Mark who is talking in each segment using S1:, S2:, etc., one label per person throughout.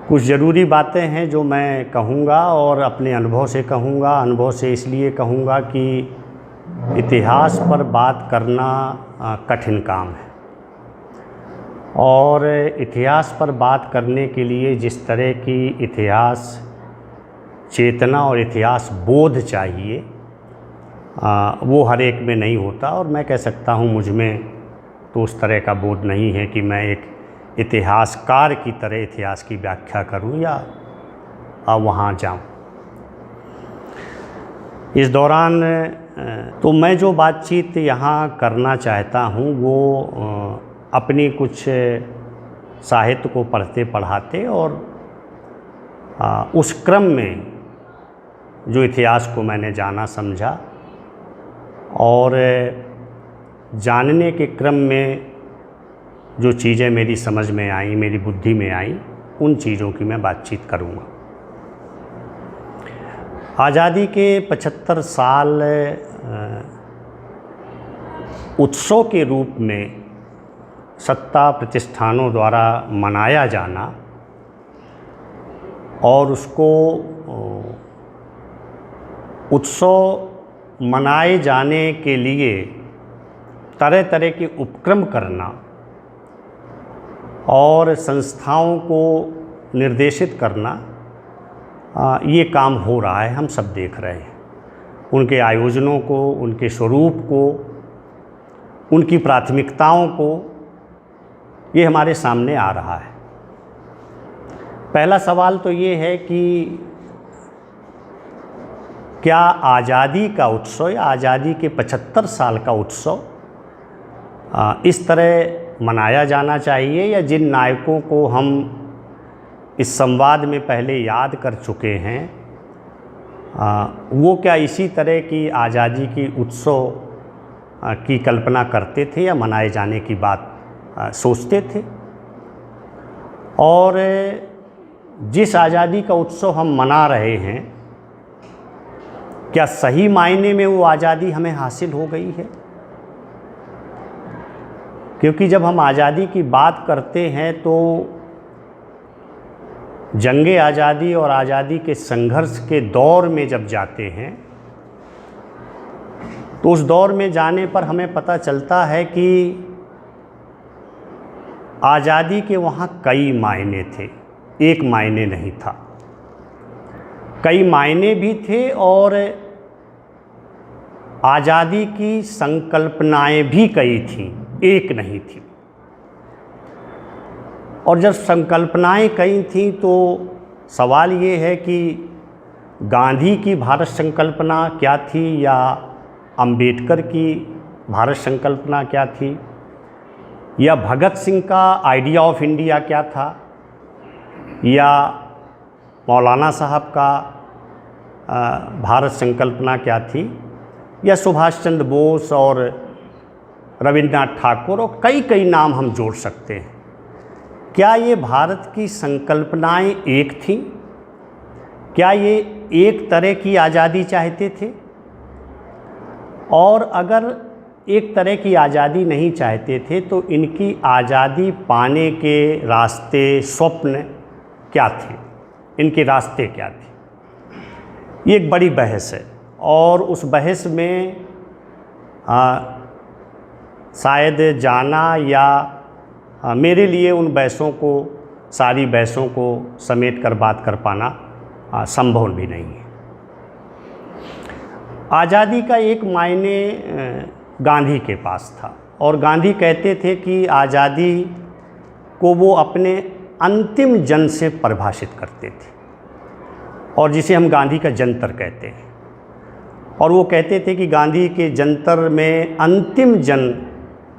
S1: कुछ ज़रूरी बातें हैं जो मैं कहूँगा और अपने अनुभव से कहूँगा। अनुभव से इसलिए कहूँगा कि इतिहास पर बात करना कठिन काम है, और इतिहास पर बात करने के लिए जिस तरह की इतिहास चेतना और इतिहास बोध चाहिए वो हर एक में नहीं होता। और मैं कह सकता हूँ मुझ में तो उस तरह का बोध नहीं है कि मैं एक इतिहासकार की तरह इतिहास की व्याख्या करूं या वहाँ जाऊं। इस दौरान तो मैं जो बातचीत यहाँ करना चाहता हूँ वो अपनी कुछ साहित्य को पढ़ते पढ़ाते और उस क्रम में जो इतिहास को मैंने जाना समझा और जानने के क्रम में जो चीज़ें मेरी समझ में आई, मेरी बुद्धि में आई, उन चीज़ों की मैं बातचीत करूँगा। आज़ादी के 75 साल उत्सव के रूप में सत्ता प्रतिष्ठानों द्वारा मनाया जाना और उसको उत्सव मनाए जाने के लिए तरह तरह के उपक्रम करना और संस्थाओं को निर्देशित करना, ये काम हो रहा है, हम सब देख रहे हैं। उनके आयोजनों को, उनके स्वरूप को, उनकी प्राथमिकताओं को, ये हमारे सामने आ रहा है। पहला सवाल तो ये है कि क्या आज़ादी का उत्सव या आज़ादी के 75 साल का उत्सव इस तरह मनाया जाना चाहिए, या जिन नायकों को हम इस संवाद में पहले याद कर चुके हैं वो क्या इसी तरह की आज़ादी की उत्सव की कल्पना करते थे या मनाए जाने की बात सोचते थे। और जिस आज़ादी का उत्सव हम मना रहे हैं, क्या सही मायने में वो आज़ादी हमें हासिल हो गई है? क्योंकि जब हम आज़ादी की बात करते हैं तो जंगे आज़ादी और आज़ादी के संघर्ष के दौर में जब जाते हैं तो उस दौर में जाने पर हमें पता चलता है कि आज़ादी के वहाँ कई मायने थे, एक मायने नहीं था। कई मायने भी थे और आज़ादी की संकल्पनाएं भी कई थीं, एक नहीं थी। और जब संकल्पनाएं कई थीं तो सवाल ये है कि गांधी की भारत संकल्पना क्या थी या अंबेडकर की भारत संकल्पना क्या थी, या भगत सिंह का आइडिया ऑफ इंडिया क्या था, या मौलाना साहब का भारत संकल्पना क्या थी, या सुभाष चंद्र बोस और रविन्द्रनाथ ठाकुर, और कई कई नाम हम जोड़ सकते हैं। क्या ये भारत की संकल्पनाएं एक थीं? क्या ये एक तरह की आज़ादी चाहते थे? और अगर एक तरह की आज़ादी नहीं चाहते थे तो इनकी आज़ादी पाने के रास्ते, स्वप्न क्या थे, इनके रास्ते क्या थे? ये एक बड़ी बहस है और उस बहस में शायद जाना या मेरे लिए उन बहसों को, सारी बहसों को समेट कर बात कर पाना संभव भी नहीं है। आज़ादी का एक मायने गांधी के पास था और गांधी कहते थे कि आज़ादी को वो अपने अंतिम जन से परिभाषित करते थे, और जिसे हम गांधी का जंतर कहते हैं। और वो कहते थे कि गांधी के जंतर में अंतिम जन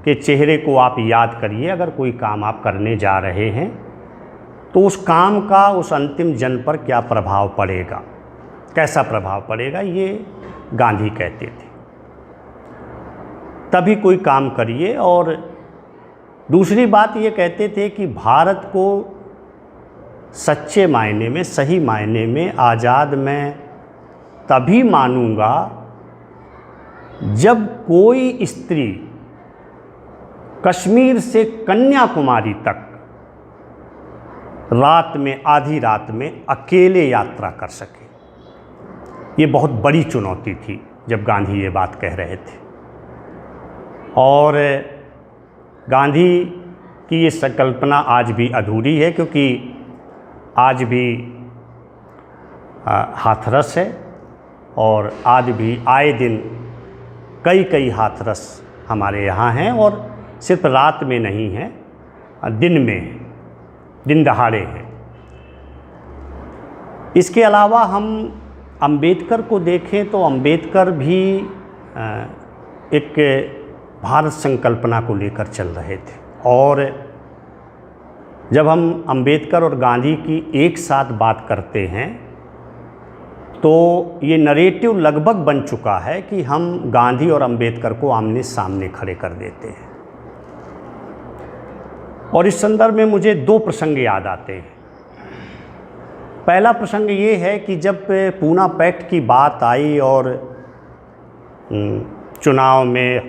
S1: के चेहरे को आप याद करिए। अगर कोई काम आप करने जा रहे हैं तो उस काम का उस अंतिम जन पर क्या प्रभाव पड़ेगा, कैसा प्रभाव पड़ेगा, ये गांधी कहते थे। तभी कोई काम करिए। और दूसरी बात ये कहते थे कि भारत को सच्चे मायने में, सही मायने में आज़ाद मैं तभी मानूंगा जब कोई स्त्री कश्मीर से कन्याकुमारी तक रात में, आधी रात में अकेले यात्रा कर सके। ये बहुत बड़ी चुनौती थी जब गांधी ये बात कह रहे थे। और गांधी की ये संकल्पना आज भी अधूरी है, क्योंकि आज भी हाथरस है और आज भी आए दिन कई हाथरस हमारे यहाँ हैं, और सिर्फ रात में नहीं है, दिन में, दिन दहाड़े हैं। इसके अलावा हम अंबेडकर को देखें तो अंबेडकर भी एक भारत संकल्पना को लेकर चल रहे थे, और जब हम अंबेडकर और गांधी की एक साथ बात करते हैं तो ये नरेटिव लगभग बन चुका है कि हम गांधी और अंबेडकर को आमने सामने खड़े कर देते हैं। और इस संदर्भ में मुझे दो प्रसंग याद आते हैं। पहला प्रसंग ये है कि जब पूना पैक्ट की बात आई और चुनाव में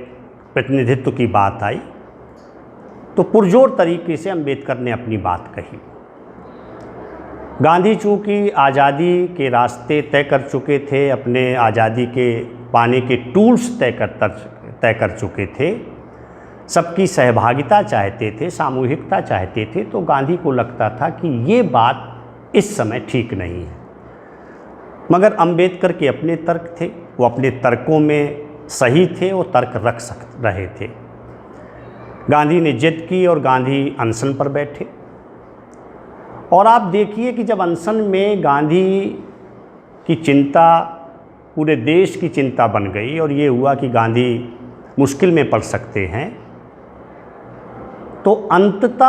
S1: प्रतिनिधित्व की बात आई, तो पुरजोर तरीके से अंबेडकर ने अपनी बात कही। गांधी चूँकि आज़ादी के रास्ते तय कर चुके थे, अपने आज़ादी के पाने के टूल्स तय कर चुके थे, सबकी सहभागिता चाहते थे, सामूहिकता चाहते थे, तो गांधी को लगता था कि ये बात इस समय ठीक नहीं है। मगर अंबेडकर के अपने तर्क थे, वो अपने तर्कों में सही थे, वो तर्क रख रहे थे। गांधी ने जिद की और गांधी अनशन पर बैठे। और आप देखिए कि जब अनशन में गांधी की चिंता पूरे देश की चिंता बन गई और ये हुआ कि गांधी मुश्किल में पड़ सकते हैं, तो अंततः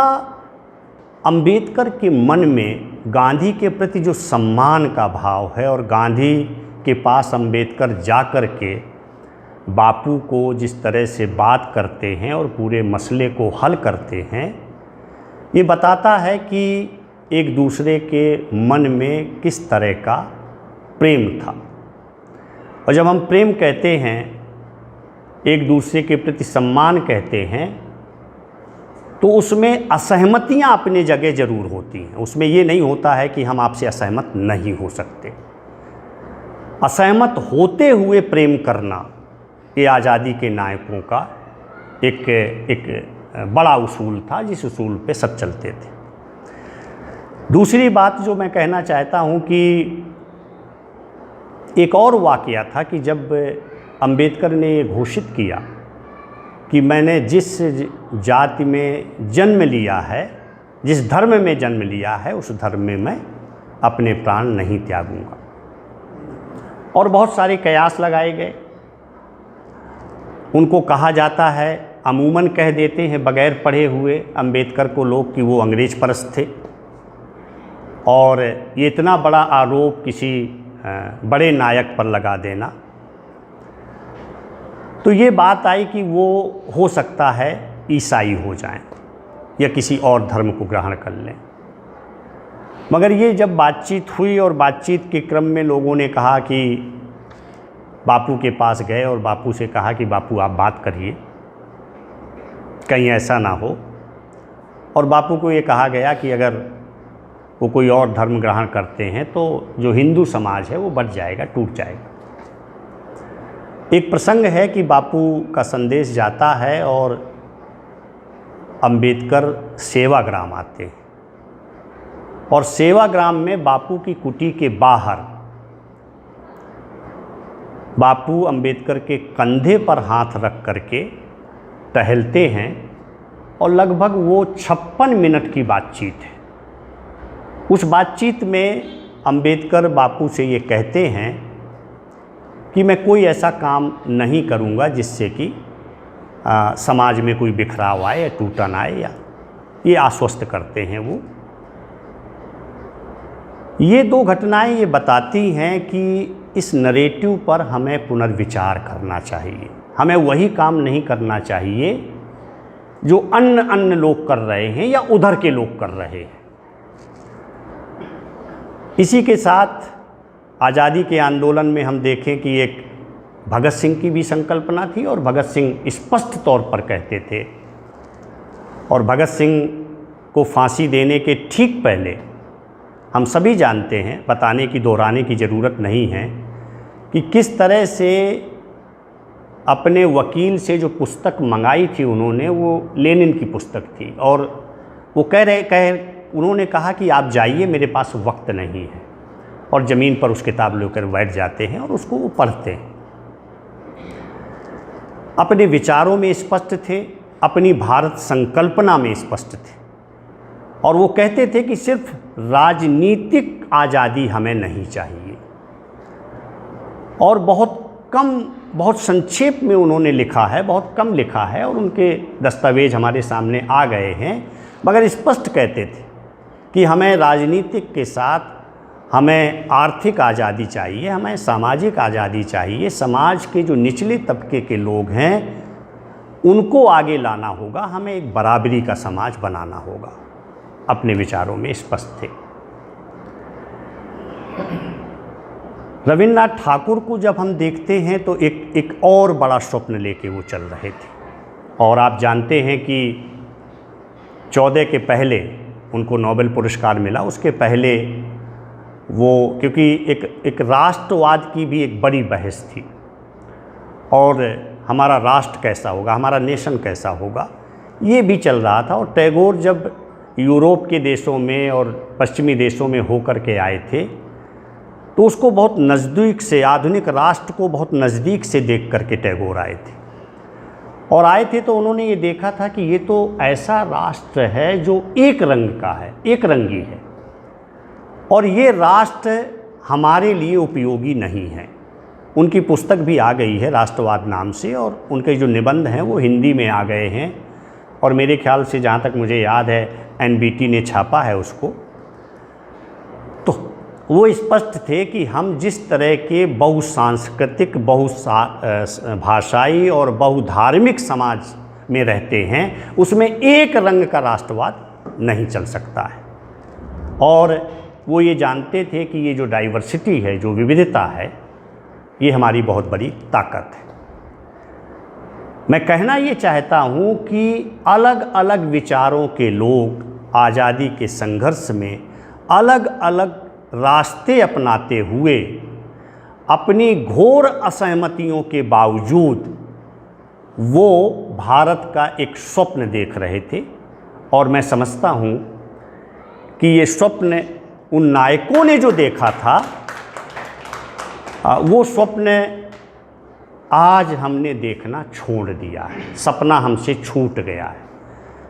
S1: अंबेडकर के मन में गांधी के प्रति जो सम्मान का भाव है और गांधी के पास अंबेडकर जाकर के बापू को जिस तरह से बात करते हैं और पूरे मसले को हल करते हैं, ये बताता है कि एक दूसरे के मन में किस तरह का प्रेम था। और जब हम प्रेम कहते हैं, एक दूसरे के प्रति सम्मान कहते हैं, तो उसमें असहमतियां अपने जगह ज़रूर होती हैं। उसमें ये नहीं होता है कि हम आपसे असहमत नहीं हो सकते। असहमत होते हुए प्रेम करना, ये आज़ादी के नायकों का एक बड़ा उसूल था, जिस उसूल पे सब चलते थे। दूसरी बात जो मैं कहना चाहता हूँ कि एक और वाक़या था कि जब अंबेडकर ने ये घोषित किया कि मैंने जिस जाति में जन्म लिया है, जिस धर्म में जन्म लिया है, उस धर्म में मैं अपने प्राण नहीं त्यागूंगा। और बहुत सारे कयास लगाए गए। उनको कहा जाता है, अमूमन कह देते हैं बगैर पढ़े हुए अंबेडकर को लोग, कि वो अंग्रेज परस्त थे। और ये इतना बड़ा आरोप किसी बड़े नायक पर लगा देना, तो ये बात आई कि वो हो सकता है ईसाई हो जाएं या किसी और धर्म को ग्रहण कर लें। मगर ये जब बातचीत हुई और बातचीत के क्रम में लोगों ने कहा कि बापू के पास गए और बापू से कहा कि बापू आप बात करिए, कहीं ऐसा ना हो। और बापू को ये कहा गया कि अगर वो कोई और धर्म ग्रहण करते हैं तो जो हिंदू समाज है वो बढ़ जाएगा, टूट जाएगा। एक प्रसंग है कि बापू का संदेश जाता है और अंबेडकर सेवाग्राम आते हैं, और सेवाग्राम में बापू की कुटी के बाहर बापू अंबेडकर के कंधे पर हाथ रख करके टहलते हैं, और लगभग वो 56 मिनट की बातचीत है। उस बातचीत में अंबेडकर बापू से ये कहते हैं कि मैं कोई ऐसा काम नहीं करूँगा जिससे कि समाज में कोई बिखराव आए या टूटन आए, या ये आश्वस्त करते हैं वो। ये दो घटनाएं ये बताती हैं कि इस नरेटिव पर हमें पुनर्विचार करना चाहिए। हमें वही काम नहीं करना चाहिए जो अन्य लोग कर रहे हैं या उधर के लोग कर रहे हैं। इसी के साथ आज़ादी के आंदोलन में हम देखें कि एक भगत सिंह की भी संकल्पना थी, और भगत सिंह स्पष्ट तौर पर कहते थे, और भगत सिंह को फांसी देने के ठीक पहले हम सभी जानते हैं, बताने की दोहराने की ज़रूरत नहीं है कि किस तरह से अपने वकील से जो पुस्तक मंगाई थी उन्होंने, वो लेनिन की पुस्तक थी, और वो उन्होंने कहा कि आप जाइए, मेरे पास वक्त नहीं है, और ज़मीन पर उस किताब लेकर बैठ जाते हैं और उसको वो पढ़ते हैं। अपने विचारों में स्पष्ट थे, अपनी भारत संकल्पना में स्पष्ट थे, और वो कहते थे कि सिर्फ राजनीतिक आज़ादी हमें नहीं चाहिए। और बहुत संक्षेप में उन्होंने लिखा है, बहुत कम लिखा है, और उनके दस्तावेज हमारे सामने आ गए हैं, मगर स्पष्ट कहते थे कि हमें राजनीतिक के साथ हमें आर्थिक आज़ादी चाहिए, हमें सामाजिक आज़ादी चाहिए, समाज के जो निचले तबके के लोग हैं उनको आगे लाना होगा, हमें एक बराबरी का समाज बनाना होगा। अपने विचारों में स्पष्ट थे। रविन्द्रनाथ ठाकुर को जब हम देखते हैं तो एक और बड़ा स्वप्न लेके वो चल रहे थे, और आप जानते हैं कि 14 के पहले उनको नोबेल पुरस्कार मिला, उसके पहले वो, क्योंकि एक राष्ट्रवाद की भी एक बड़ी बहस थी, और हमारा राष्ट्र कैसा होगा, हमारा नेशन कैसा होगा, ये भी चल रहा था। और टैगोर जब यूरोप के देशों में और पश्चिमी देशों में होकर के आए थे तो उसको बहुत नज़दीक से, आधुनिक राष्ट्र को बहुत नज़दीक से देख करके टैगोर आए थे, और आए थे तो उन्होंने ये देखा था कि ये तो ऐसा राष्ट्र है जो एक रंग का है, एक रंगी है, और ये राष्ट्र हमारे लिए उपयोगी नहीं है। उनकी पुस्तक भी आ गई है राष्ट्रवाद नाम से, और उनके जो निबंध हैं वो हिंदी में आ गए हैं, और मेरे ख्याल से जहाँ तक मुझे याद है NBT ने छापा है उसको। तो वो स्पष्ट थे कि हम जिस तरह के बहुसांस्कृतिक, बहुभाषाई और बहुधार्मिक समाज में रहते हैं उसमें एक रंग का राष्ट्रवाद नहीं चल सकता है, और वो ये जानते थे कि ये जो डाइवर्सिटी है, जो विविधता है, ये हमारी बहुत बड़ी ताकत है। मैं कहना ये चाहता हूँ कि अलग अलग विचारों के लोग आज़ादी के संघर्ष में अलग अलग रास्ते अपनाते हुए अपनी घोर असहमतियों के बावजूद वो भारत का एक स्वप्न देख रहे थे, और मैं समझता हूँ कि ये स्वप्न उन नायकों ने जो देखा था वो स्वप्न आज हमने देखना छोड़ दिया है। सपना हमसे छूट गया है,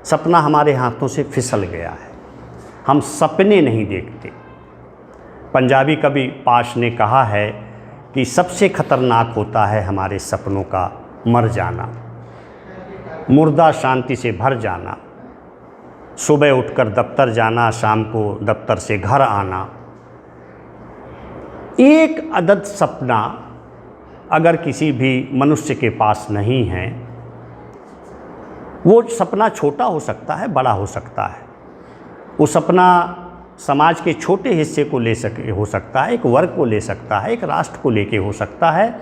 S1: सपना हमारे हाथों से फिसल गया है, हम सपने नहीं देखते। पंजाबी कवि पाश ने कहा है कि सबसे खतरनाक होता है हमारे सपनों का मर जाना, मुर्दा शांति से भर जाना, सुबह उठकर दफ्तर जाना, शाम को दफ्तर से घर आना। एक अदद सपना अगर किसी भी मनुष्य के पास नहीं है, वो सपना छोटा हो सकता है, बड़ा हो सकता है, वो सपना समाज के छोटे हिस्से को हो सकता है, एक वर्ग को ले सकता है, एक राष्ट्र को लेके हो सकता है,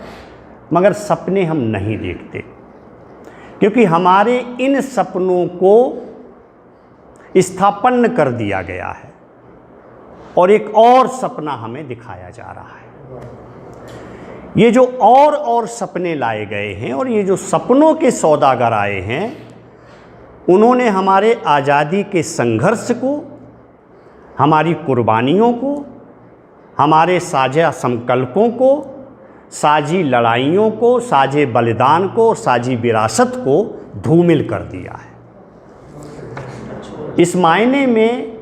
S1: मगर सपने हम नहीं देखते, क्योंकि हमारे इन सपनों को स्थापन कर दिया गया है और एक और सपना हमें दिखाया जा रहा है। ये जो और सपने लाए गए हैं और ये जो सपनों के सौदागर आए हैं, उन्होंने हमारे आज़ादी के संघर्ष को, हमारी कुर्बानियों को, हमारे साझा संकल्पों को, साझी लड़ाइयों को, साझे बलिदान को, साझी विरासत को धूमिल कर दिया है। इस मायने में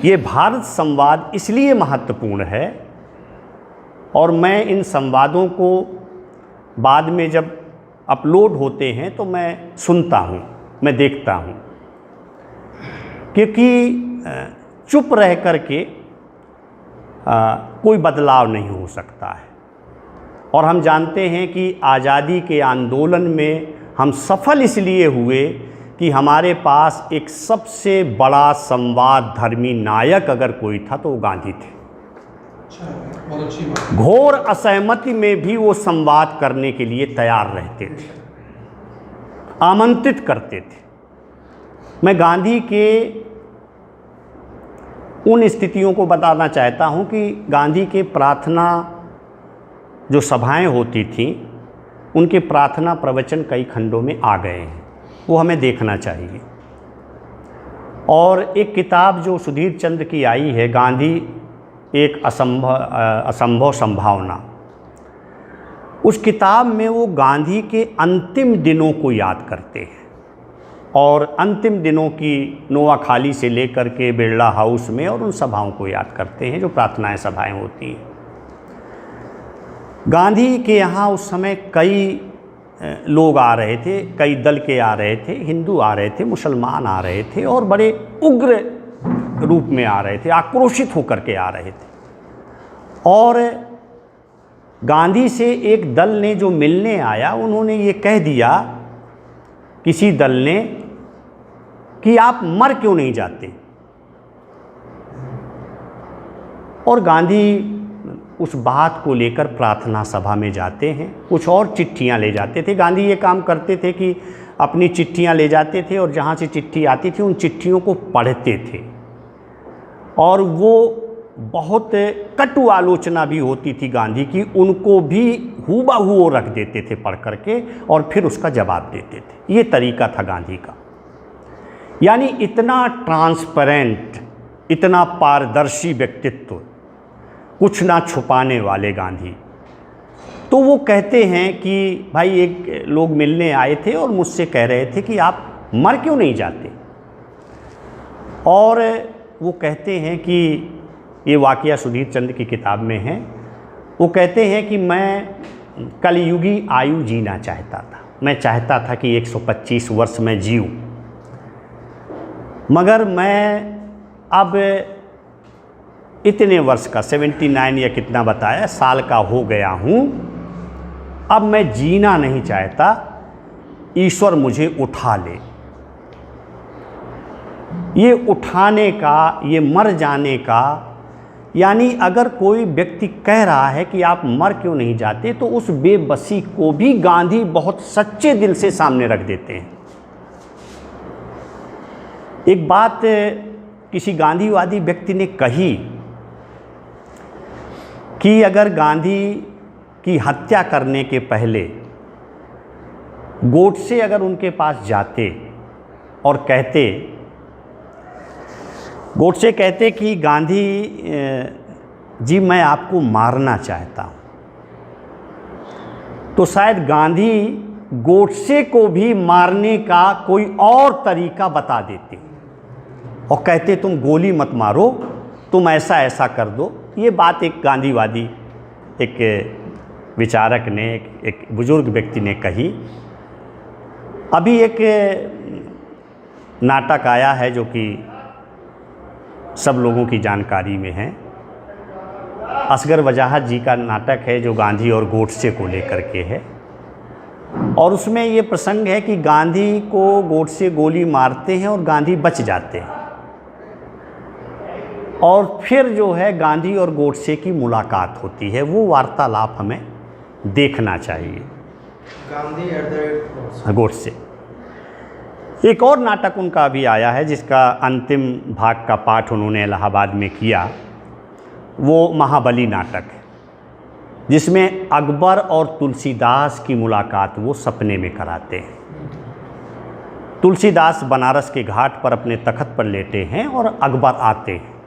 S1: ये भारत संवाद इसलिए महत्वपूर्ण है, और मैं इन संवादों को बाद में जब अपलोड होते हैं तो मैं सुनता हूँ, मैं देखता हूँ, क्योंकि चुप रह कर के कोई बदलाव नहीं हो सकता है। और हम जानते हैं कि आज़ादी के आंदोलन में हम सफल इसलिए हुए कि हमारे पास एक सबसे बड़ा संवाद धर्मी नायक अगर कोई था तो वो गांधी थे। घोर असहमति में भी वो संवाद करने के लिए तैयार रहते थे, आमंत्रित करते थे। मैं गांधी के उन स्थितियों को बताना चाहता हूं कि गांधी के प्रार्थना जो सभाएं होती थीं, उनके प्रार्थना प्रवचन कई खंडों में आ गए हैं, वो हमें देखना चाहिए। और एक किताब जो सुधीर चंद्र की आई है, गांधी एक असंभव संभावना, उस किताब में वो गांधी के अंतिम दिनों को याद करते हैं और अंतिम दिनों की नोआखाली से लेकर के बिरला हाउस में और उन सभाओं को याद करते हैं जो प्रार्थनाएं सभाएं होती हैं। गांधी के यहाँ उस समय कई लोग आ रहे थे, कई दल के आ रहे थे, हिंदू आ रहे थे, मुसलमान आ रहे थे और बड़े उग्र रूप में आ रहे थे, आक्रोशित होकर के आ रहे थे। और गांधी से एक दल ने जो मिलने आया, उन्होंने ये कह दिया, किसी दल ने, कि आप मर क्यों नहीं जाते। और गांधी उस बात को लेकर प्रार्थना सभा में जाते हैं, कुछ और चिट्ठियां ले जाते थे। गांधी ये काम करते थे कि अपनी चिट्ठियां ले जाते थे और जहां से चिट्ठी आती थी उन चिट्ठियों को पढ़ते थे और वो बहुत कटु आलोचना भी होती थी गांधी की, उनको भी हूबहू वो रख देते थे पढ़ करके और फिर उसका जवाब देते थे। ये तरीका था गांधी का, यानी इतना ट्रांसपेरेंट, इतना पारदर्शी व्यक्तित्व, कुछ ना छुपाने वाले गांधी। तो वो कहते हैं कि भाई एक लोग मिलने आए थे और मुझसे कह रहे थे कि आप मर क्यों नहीं जाते। और वो कहते हैं कि ये वाकया सुधीर चंद्र की किताब में है, वो कहते हैं कि मैं कलयुगी आयु जीना चाहता था, मैं चाहता था कि 125 वर्ष में जीऊँ, मगर मैं अब इतने वर्ष का 79 या कितना बताया साल का हो गया हूँ, अब मैं जीना नहीं चाहता, ईश्वर मुझे उठा ले। ये उठाने का, ये मर जाने का, यानी अगर कोई व्यक्ति कह रहा है कि आप मर क्यों नहीं जाते, तो उस बेबसी को भी गांधी बहुत सच्चे दिल से सामने रख देते हैं। एक बात किसी गांधीवादी व्यक्ति ने कही कि अगर गांधी की हत्या करने के पहले गोडसे अगर उनके पास जाते और कहते, गोडसे कहते कि गांधी जी मैं आपको मारना चाहता हूँ, तो शायद गांधी गोडसे को भी मारने का कोई और तरीका बता देते और कहते तुम गोली मत मारो, तुम ऐसा ऐसा कर दो। ये बात एक गांधीवादी, एक विचारक ने, एक बुजुर्ग व्यक्ति ने कही। अभी एक नाटक आया है जो कि सब लोगों की जानकारी में है, असगर वजाहत जी का नाटक है जो गांधी और गोडसे को लेकर के है। और उसमें ये प्रसंग है कि गांधी को गोडसे गोली मारते हैं और गांधी बच जाते हैं, और फिर जो है गांधी और गोडसे की मुलाकात होती है। वो वार्तालाप हमें देखना चाहिए। गांधी गोडसे। एक और नाटक उनका अभी आया है जिसका अंतिम भाग का पाठ उन्होंने इलाहाबाद में किया, वो महाबली नाटक है, जिसमें अकबर और तुलसीदास की मुलाकात वो सपने में कराते हैं। तुलसीदास बनारस के घाट पर अपने तख्त पर लेटे हैं और अकबर आते हैं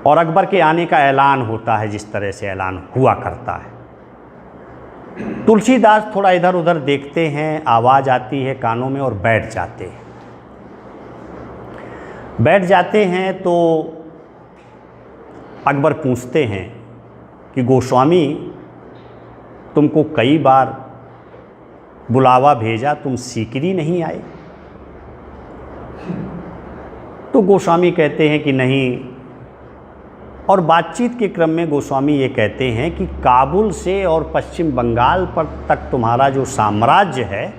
S1: और अकबर के आने का ऐलान होता है जिस तरह से ऐलान हुआ करता है। तुलसीदास थोड़ा इधर उधर देखते हैं, आवाज़ आती है कानों में और बैठ जाते हैं। बैठ जाते हैं तो अकबर पूछते हैं कि गोस्वामी तुमको कई बार बुलावा भेजा, तुम सीकरी नहीं आए। तो गोस्वामी कहते हैं कि नहीं। और बातचीत के क्रम में गोस्वामी ये कहते हैं कि काबुल से और पश्चिम बंगाल पर तक तुम्हारा जो साम्राज्य है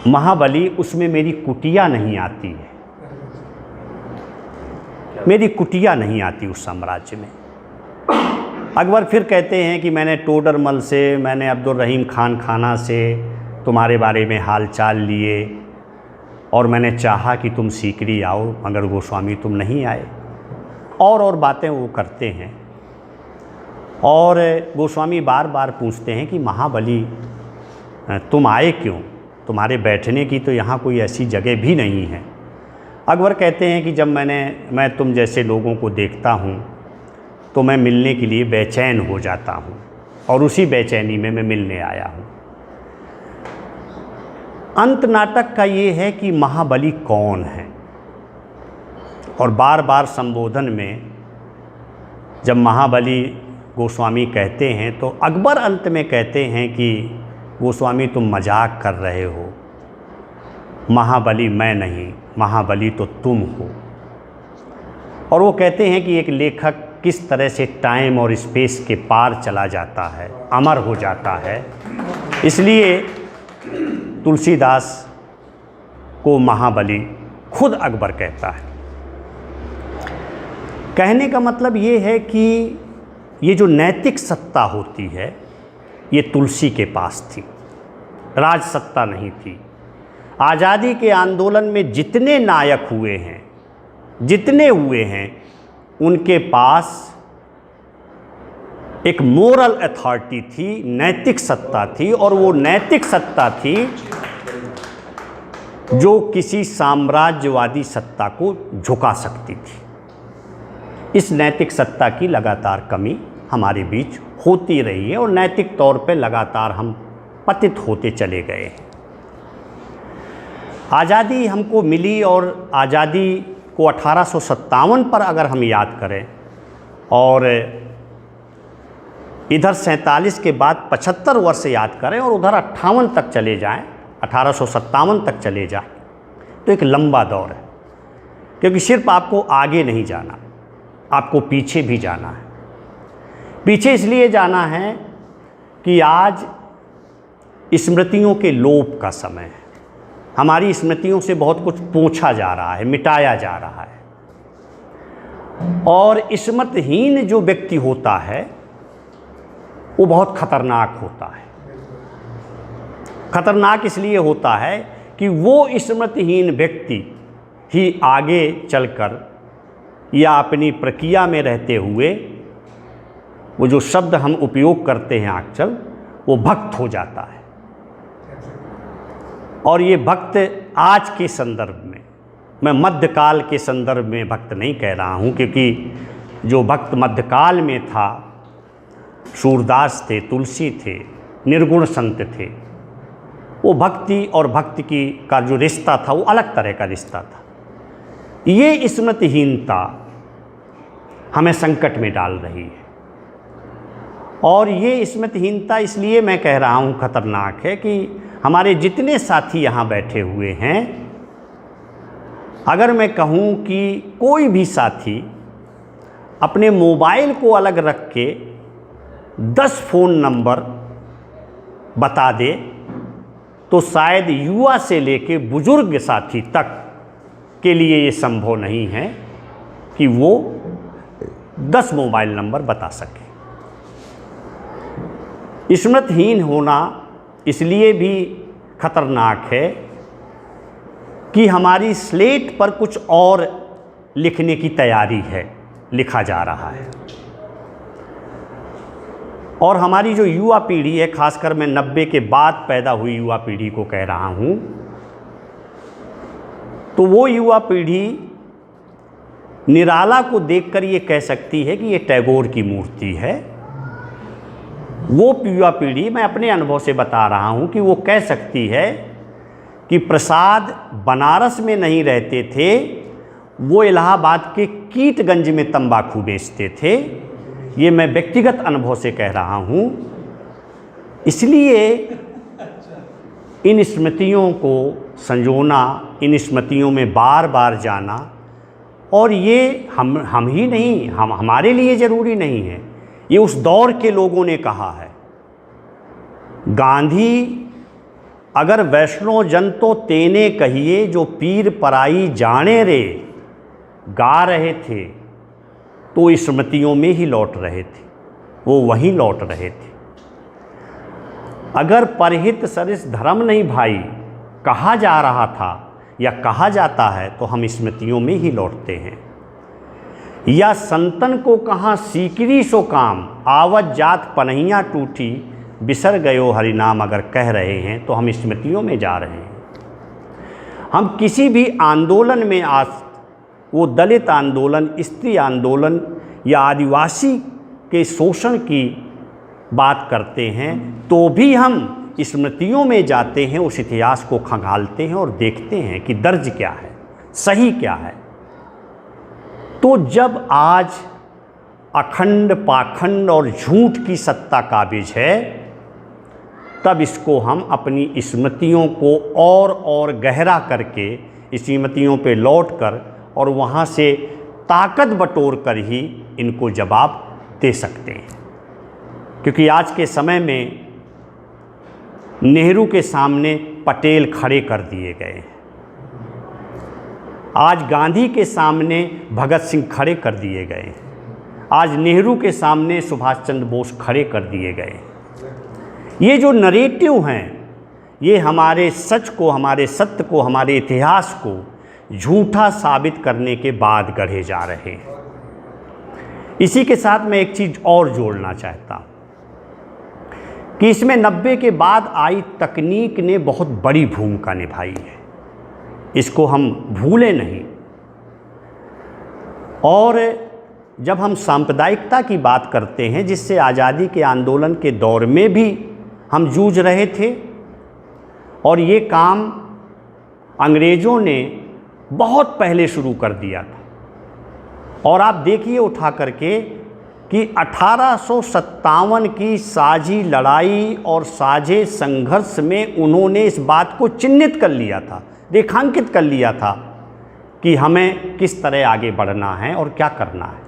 S1: महाबली, उसमें मेरी कुटिया नहीं आती है, मेरी कुटिया नहीं आती उस साम्राज्य में। अकबर फिर कहते हैं कि मैंने टोडरमल से, मैंने अब्दुल रहीम खान खाना से, तुम्हारे बारे में हाल चाल लिए और मैंने चाहा कि तुम सीकरी आओ, मगर गोस्वामी तुम नहीं आए। और बातें वो करते हैं। और गोस्वामी बार बार पूछते हैं कि महाबली तुम आए क्यों, तुम्हारे बैठने की तो यहाँ कोई ऐसी जगह भी नहीं है। अकबर कहते हैं कि जब मैं तुम जैसे लोगों को देखता हूँ तो मैं मिलने के लिए बेचैन हो जाता हूँ, और उसी बेचैनी में मैं मिलने आया हूँ। अंत नाटक का ये है कि महाबली कौन है, और बार बार संबोधन में जब महाबली गोस्वामी कहते हैं तो अकबर अंत में कहते हैं कि गोस्वामी तुम मजाक कर रहे हो, महाबली मैं नहीं, महाबली तो तुम हो। और वो कहते हैं कि एक लेखक किस तरह से टाइम और स्पेस के पार चला जाता है, अमर हो जाता है। इसलिए तुलसीदास को महाबली खुद अकबर कहता है। कहने का मतलब ये है कि ये जो नैतिक सत्ता होती है ये तुलसी के पास थी, राज सत्ता नहीं थी। आज़ादी के आंदोलन में जितने नायक हुए हैं, जितने हुए हैं, उनके पास एक मोरल अथॉरिटी थी, नैतिक सत्ता थी, और वो नैतिक सत्ता थी जो किसी साम्राज्यवादी सत्ता को झुका सकती थी। इस नैतिक सत्ता की लगातार कमी हमारे बीच होती रही है और नैतिक तौर पे लगातार हम पतित होते चले गए हैं। आज़ादी हमको मिली, और आज़ादी को 1857 पर अगर हम याद करें और इधर 47 के बाद 75 वर्ष याद करें और उधर 58 तक चले जाएं, 1857 तक चले जाएं, तो एक लंबा दौर है। क्योंकि सिर्फ आपको आगे नहीं जाना, आपको पीछे भी जाना है। पीछे इसलिए जाना है कि आज स्मृतियों के लोप का समय है। हमारी स्मृतियों से बहुत कुछ पोंछा जा रहा है, मिटाया जा रहा है। और स्मृतिहीन जो व्यक्ति होता है वो बहुत खतरनाक होता है। खतरनाक इसलिए होता है कि वो स्मृतिहीन व्यक्ति ही आगे चलकर या अपनी प्रक्रिया में रहते हुए वो जो शब्द हम उपयोग करते हैं आजकल, वो भक्त हो जाता है। और ये भक्त आज के संदर्भ में, मैं मध्यकाल के संदर्भ में भक्त नहीं कह रहा हूँ, क्योंकि जो भक्त मध्यकाल में था, सूरदास थे, तुलसी थे, निर्गुण संत थे, वो भक्ति और भक्ति की का जो रिश्ता था वो अलग तरह का रिश्ता था। ये स्मृतिहीनता हमें संकट में डाल रही है। और ये स्मृतिहीनता इसलिए मैं कह रहा हूँ खतरनाक है कि हमारे जितने साथी यहाँ बैठे हुए हैं, अगर मैं कहूँ कि कोई भी साथी अपने मोबाइल को अलग रख के 10 फ़ोन नंबर बता दे, तो शायद युवा से लेके बुजुर्ग साथी तक के लिए ये संभव नहीं है कि वो 10 मोबाइल नंबर बता सके। स्मृतिहीन होना इसलिए भी खतरनाक है कि हमारी स्लेट पर कुछ और लिखने की तैयारी है, लिखा जा रहा है। और हमारी जो युवा पीढ़ी है, खासकर मैं 90 के बाद पैदा हुई युवा पीढ़ी को कह रहा हूँ, तो वो युवा पीढ़ी निराला को देखकर ये कह सकती है कि ये टैगोर की मूर्ति है। वो युवा पीढ़ी, मैं अपने अनुभव से बता रहा हूँ, कि वो कह सकती है कि प्रसाद बनारस में नहीं रहते थे, वो इलाहाबाद के कीटगंज में तंबाकू बेचते थे। ये मैं व्यक्तिगत अनुभव से कह रहा हूँ। इसलिए इन स्मृतियों को संजोना, इन स्मृतियों में बार बार जाना, और ये हम ही नहीं, हमारे लिए ज़रूरी नहीं है, ये उस दौर के लोगों ने कहा है। गांधी अगर वैष्णो जन तो तेने कहिए, जो पीर पराई जाने रे, गा रहे थे तो स्मृतियों में ही लौट रहे थे, वो वहीं लौट रहे थे। अगर परहित सरिस धर्म नहीं भाई कहा जा रहा था या कहा जाता है तो हम स्मृतियों में ही लौटते हैं। या संतन को कहाँ सीकरी सो काम, आवत जात पनहियाँ टूटी, बिसर गयो हरिनाम अगर कह रहे हैं तो हम स्मृतियों में जा रहे हैं। हम किसी भी आंदोलन में आज, वो दलित आंदोलन, स्त्री आंदोलन या आदिवासी के शोषण की बात करते हैं तो भी हम स्मृतियों में जाते हैं, उस इतिहास को खंगालते हैं और देखते हैं कि दर्ज क्या है, सही क्या है। तो जब आज अखंड पाखंड और झूठ की सत्ता काबिज है तब इसको हम अपनी स्मृतियों को और गहरा करके स्मृतियों पे लौटकर और वहाँ से ताकत बटोर कर ही इनको जवाब दे सकते हैं। क्योंकि आज के समय में नेहरू के सामने पटेल खड़े कर दिए गए हैं, आज गांधी के सामने भगत सिंह खड़े कर दिए गए हैं, आज नेहरू के सामने सुभाष चंद्र बोस खड़े कर दिए गए। ये जो नरेटिव हैं ये हमारे सच को, हमारे सत्य को, हमारे इतिहास को झूठा साबित करने के बाद गढ़े जा रहे हैं। इसी के साथ मैं एक चीज़ और जोड़ना चाहता हूँ कि इसमें 90 के बाद आई तकनीक ने बहुत बड़ी भूमिका निभाई है, इसको हम भूलें नहीं। और जब हम सांप्रदायिकता की बात करते हैं, जिससे आज़ादी के आंदोलन के दौर में भी हम जूझ रहे थे, और ये काम अंग्रेज़ों ने बहुत पहले शुरू कर दिया था। और आप देखिए उठा करके कि 1857 की साझी लड़ाई और साझे संघर्ष में उन्होंने इस बात को चिन्हित कर लिया था, रेखांकित कर लिया था कि हमें किस तरह आगे बढ़ना है और क्या करना है।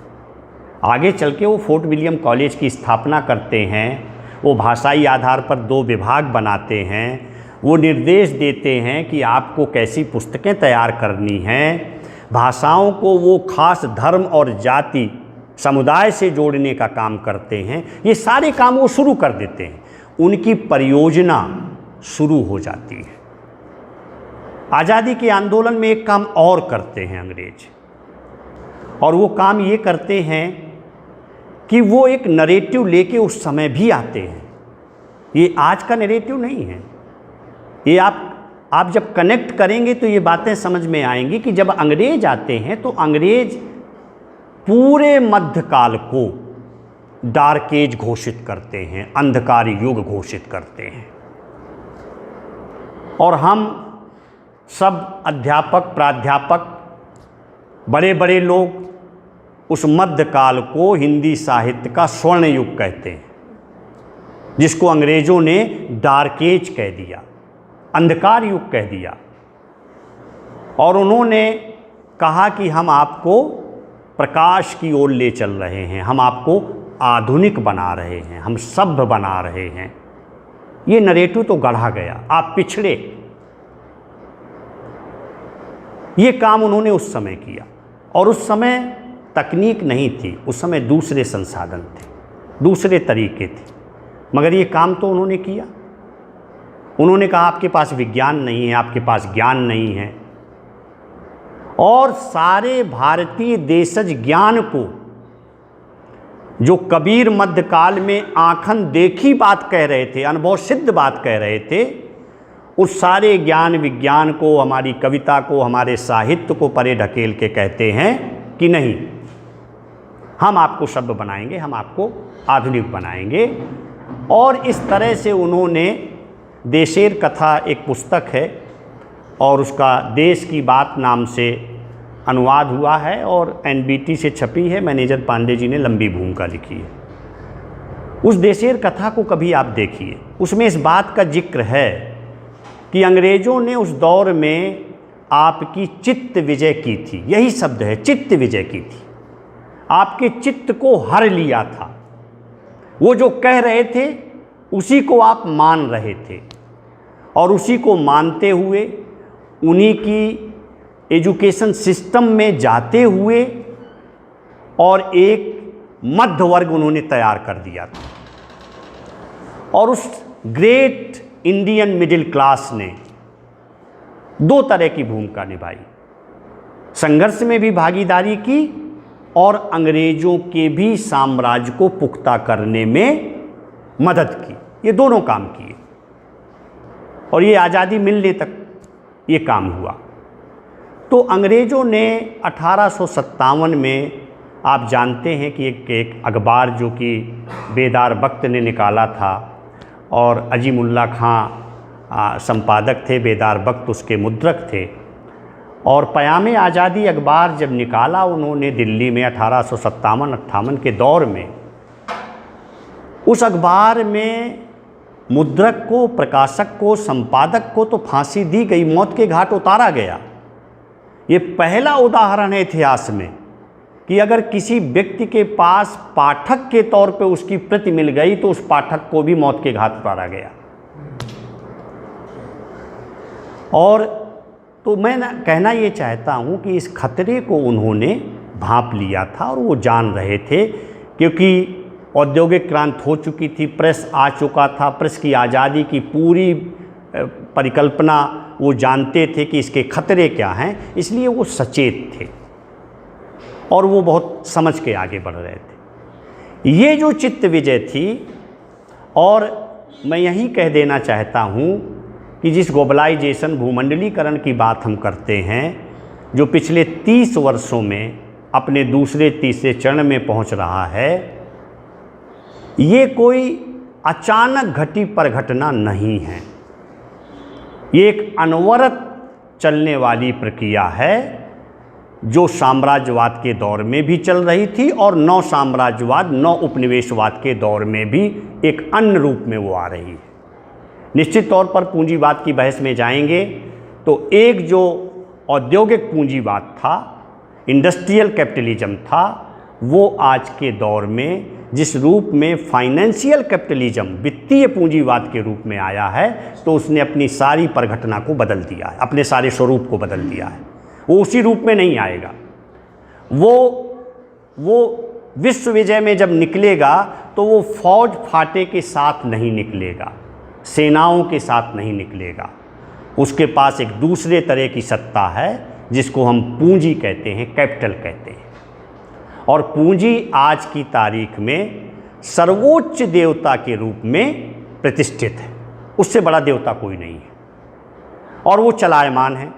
S1: आगे चल के वो फोर्ट विलियम कॉलेज की स्थापना करते हैं, वो भाषाई आधार पर 2 विभाग बनाते हैं, वो निर्देश देते हैं कि आपको कैसी पुस्तकें तैयार करनी हैं, भाषाओं को वो खास धर्म और जाति समुदाय से जोड़ने का काम करते हैं। ये सारे काम वो शुरू कर देते हैं, उनकी परियोजना शुरू हो जाती है। आज़ादी के आंदोलन में एक काम और करते हैं अंग्रेज, और वो काम ये करते हैं कि वो एक नरेटिव लेके उस समय भी आते हैं। ये आज का नरेटिव नहीं है, ये आप जब कनेक्ट करेंगे तो ये बातें समझ में आएंगी कि जब अंग्रेज आते हैं तो अंग्रेज पूरे मध्यकाल को डार्क एज घोषित करते हैं, अंधकार युग घोषित करते हैं। और हम सब अध्यापक, प्राध्यापक, बड़े बड़े लोग उस मध्यकाल को हिंदी साहित्य का स्वर्ण युग कहते हैं, जिसको अंग्रेज़ों ने डार्क एज कह दिया, अंधकार युग कह दिया। और उन्होंने कहा कि हम आपको प्रकाश की ओर ले चल रहे हैं, हम आपको आधुनिक बना रहे हैं, हम सभ्य बना रहे हैं। ये नरेटिव तो गढ़ा गया, आप पिछड़े। ये काम उन्होंने उस समय किया, और उस समय तकनीक नहीं थी, उस समय दूसरे संसाधन थे, दूसरे तरीके थे, मगर ये काम तो उन्होंने किया। उन्होंने कहा आपके पास विज्ञान नहीं है, आपके पास ज्ञान नहीं है, और सारे भारतीय देशज ज्ञान को, जो कबीर मध्यकाल में आँखन देखी बात कह रहे थे, अनुभव सिद्ध बात कह रहे थे, उस सारे ज्ञान विज्ञान को, हमारी कविता को, हमारे साहित्य को परे ढकेल के कहते हैं कि नहीं, हम आपको सभ्य बनाएंगे, हम आपको आधुनिक बनाएंगे। और इस तरह से उन्होंने देशेर कथा, एक पुस्तक है और उसका देश की बात नाम से अनुवाद हुआ है और NBT से छपी है, मैनेजर पांडे जी ने लंबी भूमिका लिखी है। उस देशेर कथा को कभी आप देखिए, उसमें इस बात का जिक्र है कि अंग्रेज़ों ने उस दौर में आपकी चित्त विजय की थी, यही शब्द है, चित्त विजय की थी, आपके चित्त को हर लिया था। वो जो कह रहे थे उसी को आप मान रहे थे, और उसी को मानते हुए उन्हीं की एजुकेशन सिस्टम में जाते हुए और एक मध्य वर्ग उन्होंने तैयार कर दिया था। और उस ग्रेट इंडियन मिडिल क्लास ने दो तरह की भूमिका निभाई। संघर्ष में भी भागीदारी की और अंग्रेजों के भी साम्राज्य को पुख्ता करने में मदद की। ये दोनों काम किए और ये आज़ादी मिलने तक ये काम हुआ। तो अंग्रेज़ों ने 1857 में, आप जानते हैं कि एक अखबार जो कि बेदार वक्त ने निकाला था और अजीमुल्ला खां संपादक थे, बेदार वक्त उसके मुद्रक थे, और पयामे आज़ादी अखबार जब निकाला उन्होंने दिल्ली में 1857-58 के दौर में, उस अखबार में मुद्रक को, प्रकाशक को, संपादक को तो फांसी दी गई, मौत के घाट उतारा गया। ये पहला उदाहरण है इतिहास में कि अगर किसी व्यक्ति के पास पाठक के तौर पे उसकी प्रति मिल गई तो उस पाठक को भी मौत के घाट उतारा गया। और तो मैं कहना ये चाहता हूँ कि इस खतरे को उन्होंने भांप लिया था और वो जान रहे थे, क्योंकि औद्योगिक क्रांति हो चुकी थी, प्रेस आ चुका था, प्रेस की आज़ादी की पूरी परिकल्पना वो जानते थे कि इसके खतरे क्या हैं, इसलिए वो सचेत थे और वो बहुत समझ के आगे बढ़ रहे थे। ये जो चित्त विजय थी, और मैं यही कह देना चाहता हूँ कि जिस ग्लोबलाइजेशन, भूमंडलीकरण की बात हम करते हैं, जो पिछले 30 वर्षों में अपने दूसरे तीसरे चरण में पहुँच रहा है, ये कोई अचानक घटी पर घटना नहीं है। ये एक अनवरत चलने वाली प्रक्रिया है जो साम्राज्यवाद के दौर में भी चल रही थी और नव साम्राज्यवाद, नव उपनिवेशवाद के दौर में भी एक अन्य रूप में वो आ रही है। निश्चित तौर पर पूंजीवाद की बहस में जाएंगे तो एक जो औद्योगिक पूंजीवाद था, इंडस्ट्रियल कैपिटलिज्म था, वो आज के दौर में जिस रूप में फाइनेंशियल कैपिटलिज्म, वित्तीय पूंजीवाद के रूप में आया है, तो उसने अपनी सारी परिघटना को बदल दिया है, अपने सारे स्वरूप को बदल दिया है। वो उसी रूप में नहीं आएगा। वो विश्व विजय में जब निकलेगा तो वो फौज फाटे के साथ नहीं निकलेगा, सेनाओं के साथ नहीं निकलेगा। उसके पास एक दूसरे तरह की सत्ता है जिसको हम पूंजी कहते हैं, कैपिटल कहते हैं। और पूंजी आज की तारीख में सर्वोच्च देवता के रूप में प्रतिष्ठित है, उससे बड़ा देवता कोई नहीं है। और वो चलायमान है,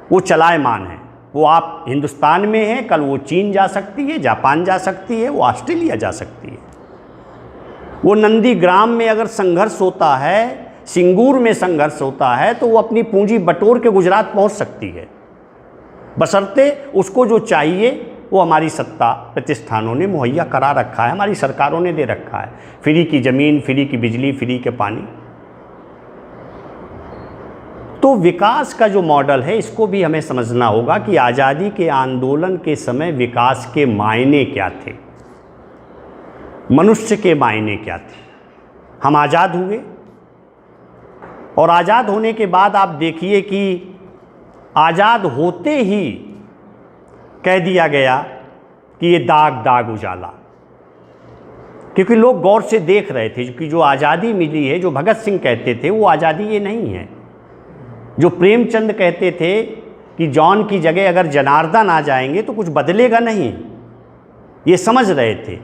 S1: वो चलायमान है। वो आप हिंदुस्तान में हैं, कल वो चीन जा सकती है, जापान जा सकती है, वो ऑस्ट्रेलिया जा सकती है। वो नंदीग्राम में अगर संघर्ष होता है, सिंगूर में संघर्ष होता है, तो वो अपनी पूंजी बटोर के गुजरात पहुंच सकती है, बशर्ते उसको जो चाहिए वो हमारी सत्ता प्रतिष्ठानों ने मुहैया करा रखा है, हमारी सरकारों ने दे रखा है। फ्री की ज़मीन, फ्री की बिजली, फ्री के पानी। तो विकास का जो मॉडल है, इसको भी हमें समझना होगा कि आज़ादी के आंदोलन के समय विकास के मायने क्या थे, मनुष्य के मायने क्या थे। हम आज़ाद हुए और आज़ाद होने के बाद आप देखिए कि आज़ाद होते ही कह दिया गया कि ये दाग दाग उजाला, क्योंकि लोग गौर से देख रहे थे कि जो आज़ादी मिली है, जो भगत सिंह कहते थे, वो आज़ादी ये नहीं है। जो प्रेमचंद कहते थे कि जॉन की जगह अगर जनार्दन आ जाएंगे तो कुछ बदलेगा नहीं, ये समझ रहे थे।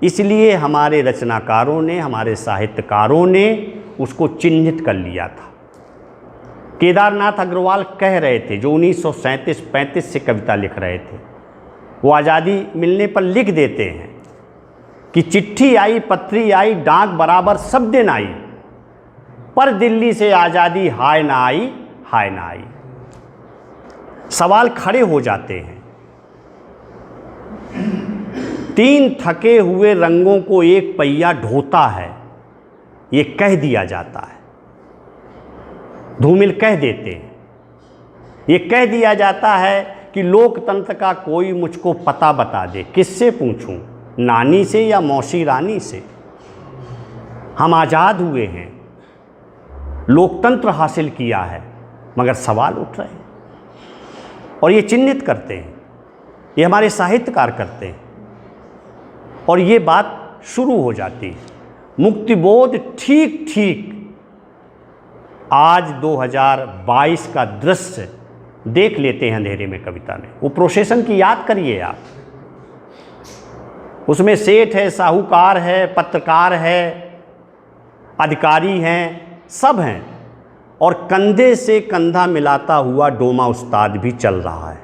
S1: इसलिए हमारे रचनाकारों ने, हमारे साहित्यकारों ने उसको चिन्हित कर लिया था। केदारनाथ अग्रवाल कह रहे थे, जो 1937-35 से कविता लिख रहे थे, वो आज़ादी मिलने पर लिख देते हैं कि चिट्ठी आई, पत्री आई, डाक बराबर सब दिन आई, पर दिल्ली से आज़ादी हाय ना आई, हाय ना आई। सवाल खड़े हो जाते हैं। 3 थके हुए रंगों को एक पहिया ढोता है, ये कह दिया जाता है। धूमिल कह देते हैं, ये कह दिया जाता है कि लोकतंत्र का कोई मुझको पता बता दे। किससे पूछूं, नानी से या मौसी रानी से? हम आज़ाद हुए हैं, लोकतंत्र हासिल किया है, मगर सवाल उठ रहे हैं और ये चिन्हित करते हैं, ये हमारे साहित्यकार करते हैं और ये बात शुरू हो जाती है। मुक्तिबोध ठीक ठीक आज 2022 का दृश्य देख लेते हैं अंधेरे में कविता में। वो प्रोसेसन की याद करिए आप, उसमें सेठ है, साहूकार है, पत्रकार है, अधिकारी हैं, सब हैं, और कंधे से कंधा मिलाता हुआ डोमा उस्ताद भी चल रहा है।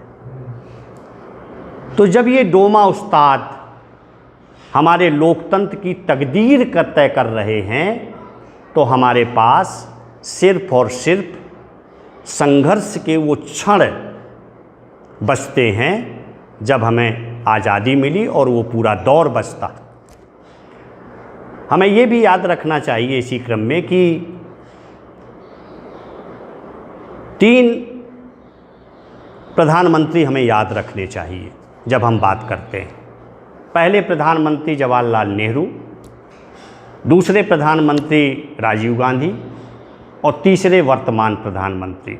S1: तो जब ये डोमा उस्ताद हमारे लोकतंत्र की तकदीर तय कर रहे हैं तो हमारे पास सिर्फ और सिर्फ संघर्ष के वो क्षण बचते हैं जब हमें आज़ादी मिली, और वो पूरा दौर बचता। हमें ये भी याद रखना चाहिए इसी क्रम में कि 3 प्रधानमंत्री हमें याद रखने चाहिए जब हम बात करते हैं। पहले प्रधानमंत्री जवाहरलाल नेहरू, दूसरे प्रधानमंत्री राजीव गांधी, और तीसरे वर्तमान प्रधानमंत्री।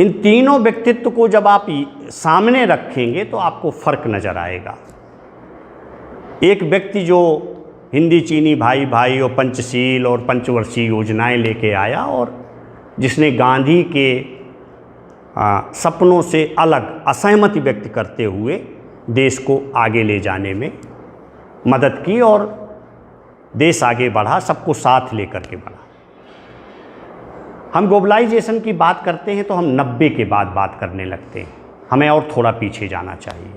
S1: इन तीनों व्यक्तित्व को जब आप सामने रखेंगे तो आपको फ़र्क नज़र आएगा। एक व्यक्ति जो हिंदी चीनी भाई भाई और पंचशील और पंचवर्षीय योजनाएं लेके आया, और जिसने गांधी के सपनों से अलग असहमति व्यक्त करते हुए देश को आगे ले जाने में मदद की, और देश आगे बढ़ा, सबको साथ लेकर के बढ़ा। हम ग्लोबलाइजेशन की बात करते हैं तो हम 90 के बाद बात करने लगते हैं, हमें और थोड़ा पीछे जाना चाहिए।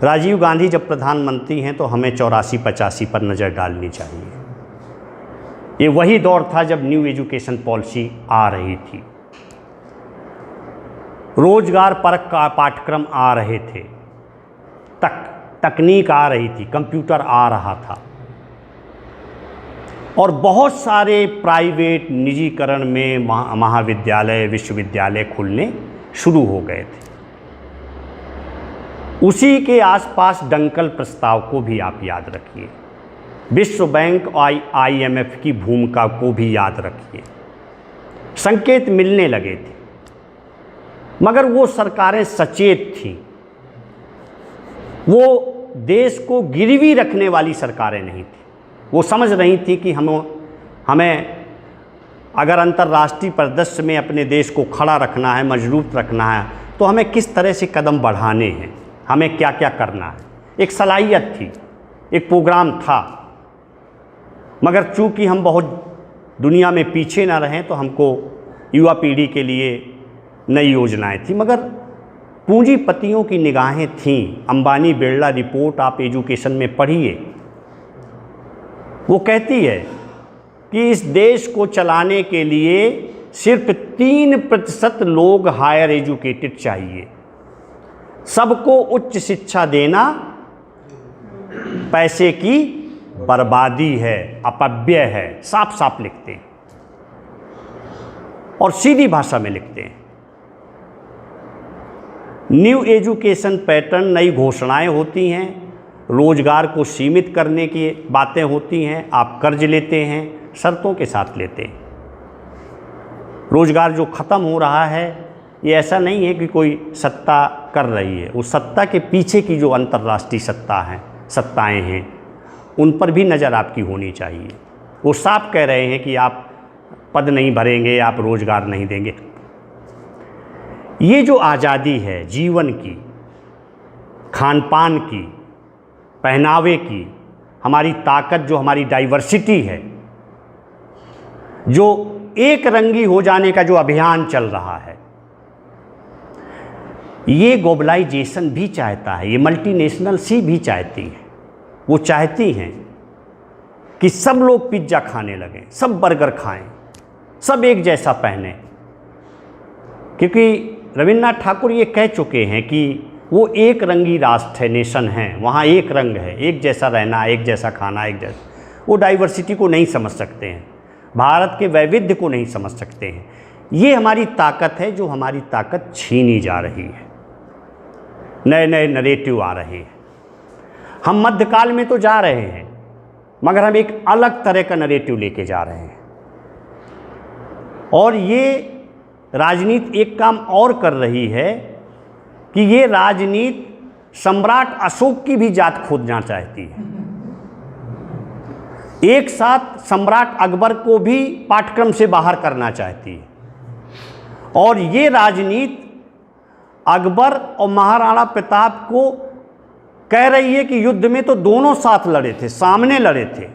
S1: राजीव गांधी जब प्रधानमंत्री हैं तो हमें 84-85 पर नज़र डालनी चाहिए। ये वही दौर था जब न्यू एजुकेशन पॉलिसी आ रही थी, रोजगार परक का पाठ्यक्रम आ रहे थे, तकनीक आ रही थी, कंप्यूटर आ रहा था, और बहुत सारे प्राइवेट निजीकरण में महाविद्यालय विश्वविद्यालय खुलने शुरू हो गए थे। उसी के आसपास डंकल प्रस्ताव को भी आप याद रखिए, विश्व बैंक और IMF की भूमिका को भी याद रखिए। संकेत मिलने लगे थे, मगर वो सरकारें सचेत थीं, वो देश को गिरवी रखने वाली सरकारें नहीं थी। वो समझ रही थी कि हमें अगर अंतर्राष्ट्रीय परिदृश्य में अपने देश को खड़ा रखना है, मजबूत रखना है, तो हमें किस तरह से कदम बढ़ाने हैं, हमें क्या क्या करना है। एक सलाहियत थी, एक प्रोग्राम था, मगर चूंकि हम बहुत दुनिया में पीछे ना रहें तो हमको युवा पीढ़ी के लिए नई योजनाएं थी। मगर पूंजीपतियों की निगाहें थीं। अंबानी बिरला रिपोर्ट आप एजुकेशन में पढ़िए, वो कहती है कि इस देश को चलाने के लिए सिर्फ 3% लोग हायर एजुकेटेड चाहिए, सबको उच्च शिक्षा देना पैसे की बर्बादी है, अपव्यय है, साफ साफ लिखते हैं और सीधी भाषा में लिखते हैं। न्यू एजुकेशन पैटर्न, नई घोषणाएं होती हैं, रोजगार को सीमित करने की बातें होती हैं, आप कर्ज लेते हैं, शर्तों के साथ लेते हैं। रोजगार जो ख़त्म हो रहा है ये ऐसा नहीं है कि कोई सत्ता कर रही है, उस सत्ता के पीछे की जो अंतर्राष्ट्रीय सत्ताएं हैं उन पर भी नज़र आपकी होनी चाहिए। वो साफ कह रहे हैं कि आप पद नहीं भरेंगे, आप रोजगार नहीं देंगे। ये जो आज़ादी है जीवन की, खान पान की, पहनावे की, हमारी ताकत, जो हमारी डाइवर्सिटी है, जो एक रंगी हो जाने का जो अभियान चल रहा है, ये ग्लोबलाइजेशन भी चाहता है, ये मल्टीनेशनल सी भी चाहती है। वो चाहती हैं कि सब लोग पिज्ज़ा खाने लगें, सब बर्गर खाएं, सब एक जैसा पहने, क्योंकि रविन्द्रनाथ ठाकुर ये कह चुके हैं कि वो एक रंगी राष्ट्र है, नेशन है, वहाँ एक रंग है, एक जैसा रहना, एक जैसा खाना, एक जैसा। वो डाइवर्सिटी को नहीं समझ सकते हैं, भारत के वैविध्य को नहीं समझ सकते हैं। ये हमारी ताकत है, जो हमारी ताकत छीनी जा रही है। नए नए नरेटिव आ रहे हैं। हम मध्यकाल में तो जा रहे हैं, मगर हम एक अलग तरह का नरेटिव लेके जा रहे हैं। और ये राजनीति एक काम और कर रही है कि ये राजनीति सम्राट अशोक की भी जात खोदना चाहती है। एक साथ सम्राट अकबर को भी पाठ्यक्रम से बाहर करना चाहती है। और ये राजनीति अकबर और महाराणा प्रताप को कह रही है कि युद्ध में तो दोनों साथ लड़े थे, सामने लड़े थे,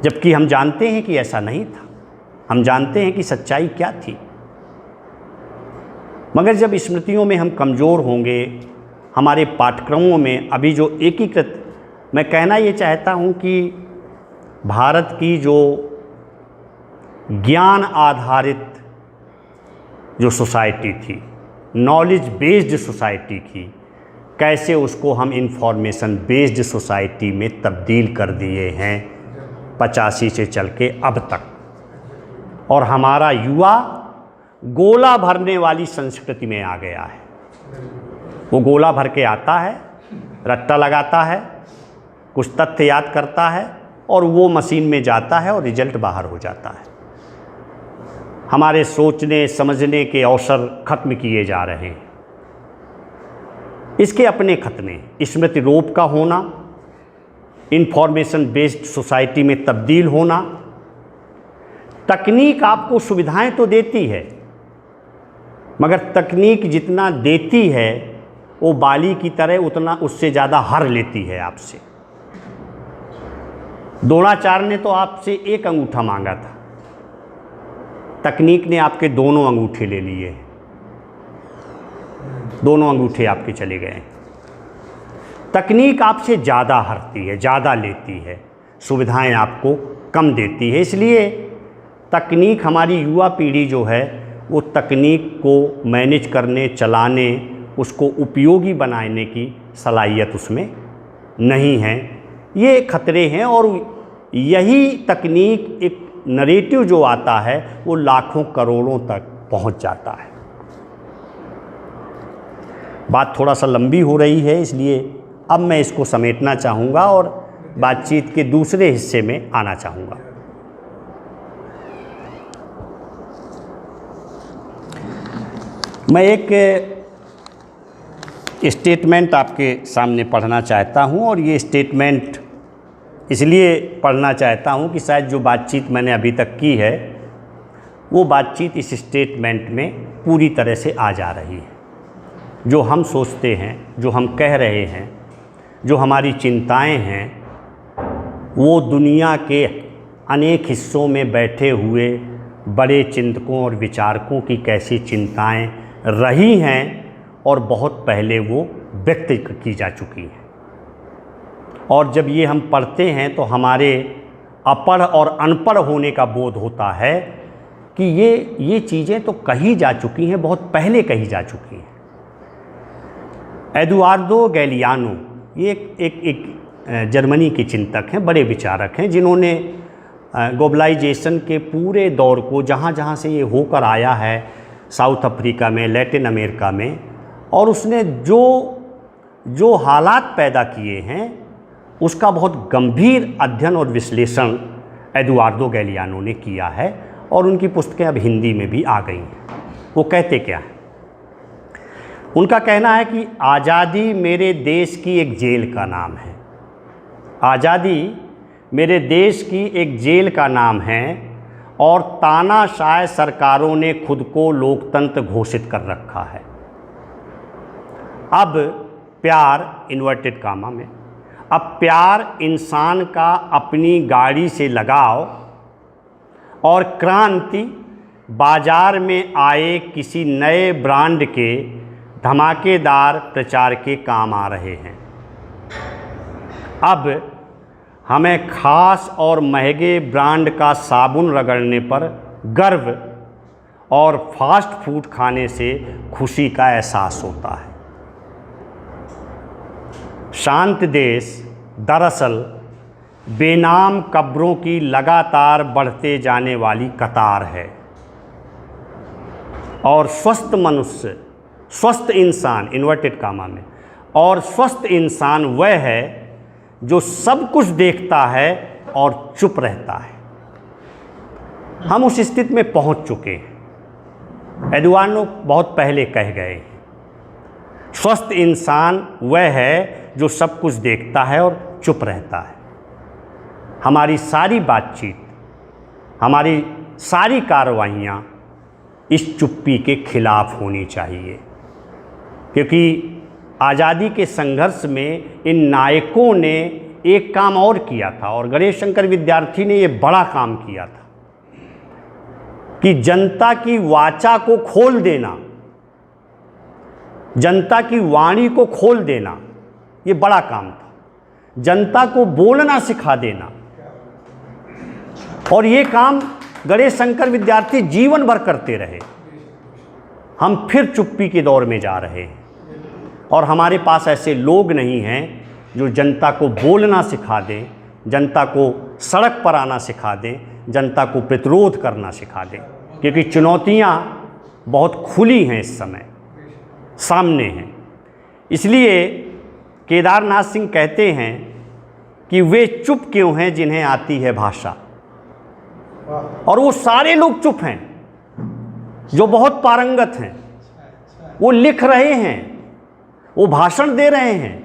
S1: जबकि हम जानते हैं कि ऐसा नहीं था। हम जानते हैं कि सच्चाई क्या थी। मगर जब स्मृतियों में हम कमज़ोर होंगे, हमारे पाठ्यक्रमों में अभी जो एकीकृत, मैं कहना ये चाहता हूँ कि भारत की जो ज्ञान आधारित जो सोसाइटी थी, नॉलेज बेस्ड सोसाइटी थी, कैसे उसको हम इंफॉर्मेशन बेस्ड सोसाइटी में तब्दील कर दिए हैं 85 से चल के अब तक। और हमारा युवा गोला भरने वाली संस्कृति में आ गया है। वो गोला भर के आता है, रट्टा लगाता है, कुछ तथ्य याद करता है और वो मशीन में जाता है और रिजल्ट बाहर हो जाता है। हमारे सोचने समझने के अवसर खत्म किए जा रहे हैं। इसके अपने खतरे, स्मृति रोप का होना, इंफॉर्मेशन बेस्ड सोसाइटी में तब्दील होना। तकनीक आपको सुविधाएं तो देती है, मगर तकनीक जितना देती है वो बाली की तरह उतना उससे ज़्यादा हर लेती है आपसे। द्रोणाचार्य ने तो आपसे एक अंगूठा मांगा था, तकनीक ने आपके दोनों अंगूठे ले लिए, दोनों अंगूठे आपके चले गए। तकनीक आपसे ज़्यादा हरती है, ज़्यादा लेती है, सुविधाएं आपको कम देती है। इसलिए तकनीक, हमारी युवा पीढ़ी जो है वो तकनीक को मैनेज करने, चलाने, उसको उपयोगी बनाने की सलाहियत उसमें नहीं है। ये खतरे हैं और यही तकनीक, एक नरेटिव जो आता है वो लाखों करोड़ों तक पहुंच जाता है। बात थोड़ा सा लंबी हो रही है, इसलिए अब मैं इसको समेटना चाहूँगा और बातचीत के दूसरे हिस्से में आना चाहूँगा। मैं एक स्टेटमेंट आपके सामने पढ़ना चाहता हूँ और ये स्टेटमेंट इसलिए पढ़ना चाहता हूँ कि शायद जो बातचीत मैंने अभी तक की है वो बातचीत इस स्टेटमेंट में पूरी तरह से आ जा रही है। जो हम सोचते हैं, जो हम कह रहे हैं, जो हमारी चिंताएं हैं, वो दुनिया के अनेक हिस्सों में बैठे हुए बड़े चिंतकों और विचारकों की कैसी चिंताएं रही हैं और बहुत पहले वो व्यक्त की जा चुकी हैं। और जब ये हम पढ़ते हैं तो हमारे अपढ़ और अनपढ़ होने का बोध होता है कि ये चीज़ें तो कही जा चुकी हैं, बहुत पहले कही जा चुकी हैं। एडुआर्डो गैलियानो, ये एक जर्मनी के चिंतक हैं, बड़े विचारक हैं, जिन्होंने ग्लोबलाइजेशन के पूरे दौर को, जहाँ जहाँ से ये होकर आया है, साउथ अफ्रीका में, लैटिन अमेरिका में, और उसने जो हालात पैदा किए हैं उसका बहुत गंभीर अध्ययन और विश्लेषण एडुआर्डो गैलियानो ने किया है और उनकी पुस्तकें अब हिंदी में भी आ गई हैं। वो कहते क्या हैं? उनका कहना है कि आज़ादी मेरे देश की एक जेल का नाम है। आज़ादी मेरे देश की एक जेल का नाम है और तानाशाह सरकारों ने खुद को लोकतंत्र घोषित कर रखा है। अब प्यार, इन्वर्टेड कामा में, अब प्यार इंसान का अपनी गाड़ी से लगाव और क्रांति बाजार में आए किसी नए ब्रांड के धमाकेदार प्रचार के काम आ रहे हैं। अब हमें खास और महंगे ब्रांड का साबुन रगड़ने पर गर्व और फास्ट फूड खाने से खुशी का एहसास होता है। शांत देश दरअसल बेनाम कब्रों की लगातार बढ़ते जाने वाली कतार है और स्वस्थ मनुष्य, स्वस्थ इंसान, इन्वर्टेड कामा में, और स्वस्थ इंसान वह है जो सब कुछ देखता है और चुप रहता है। हम उस स्थिति में पहुंच चुके हैं। एडुआर्डो बहुत पहले कह गए, स्वस्थ इंसान वह है जो सब कुछ देखता है और चुप रहता है। हमारी सारी बातचीत, हमारी सारी कार्रवाइयाँ इस चुप्पी के खिलाफ होनी चाहिए, क्योंकि आज़ादी के संघर्ष में इन नायकों ने एक काम और किया था, और गणेश शंकर विद्यार्थी ने ये बड़ा काम किया था कि जनता की वाचा को खोल देना, जनता की वाणी को खोल देना, ये बड़ा काम था। जनता को बोलना सिखा देना, और ये काम गणेश शंकर विद्यार्थी जीवन भर करते रहे। हम फिर चुप्पी के दौर में जा रहे हैं, और हमारे पास ऐसे लोग नहीं हैं जो जनता को बोलना सिखा दें, जनता को सड़क पर आना सिखा दें, जनता को प्रतिरोध करना सिखा दें, क्योंकि चुनौतियां बहुत खुली हैं, इस समय सामने हैं। इसलिए केदारनाथ सिंह कहते हैं कि वे चुप क्यों हैं जिन्हें आती है भाषा, और वो सारे लोग चुप हैं जो बहुत पारंगत हैं। वो लिख रहे हैं, वो भाषण दे रहे हैं,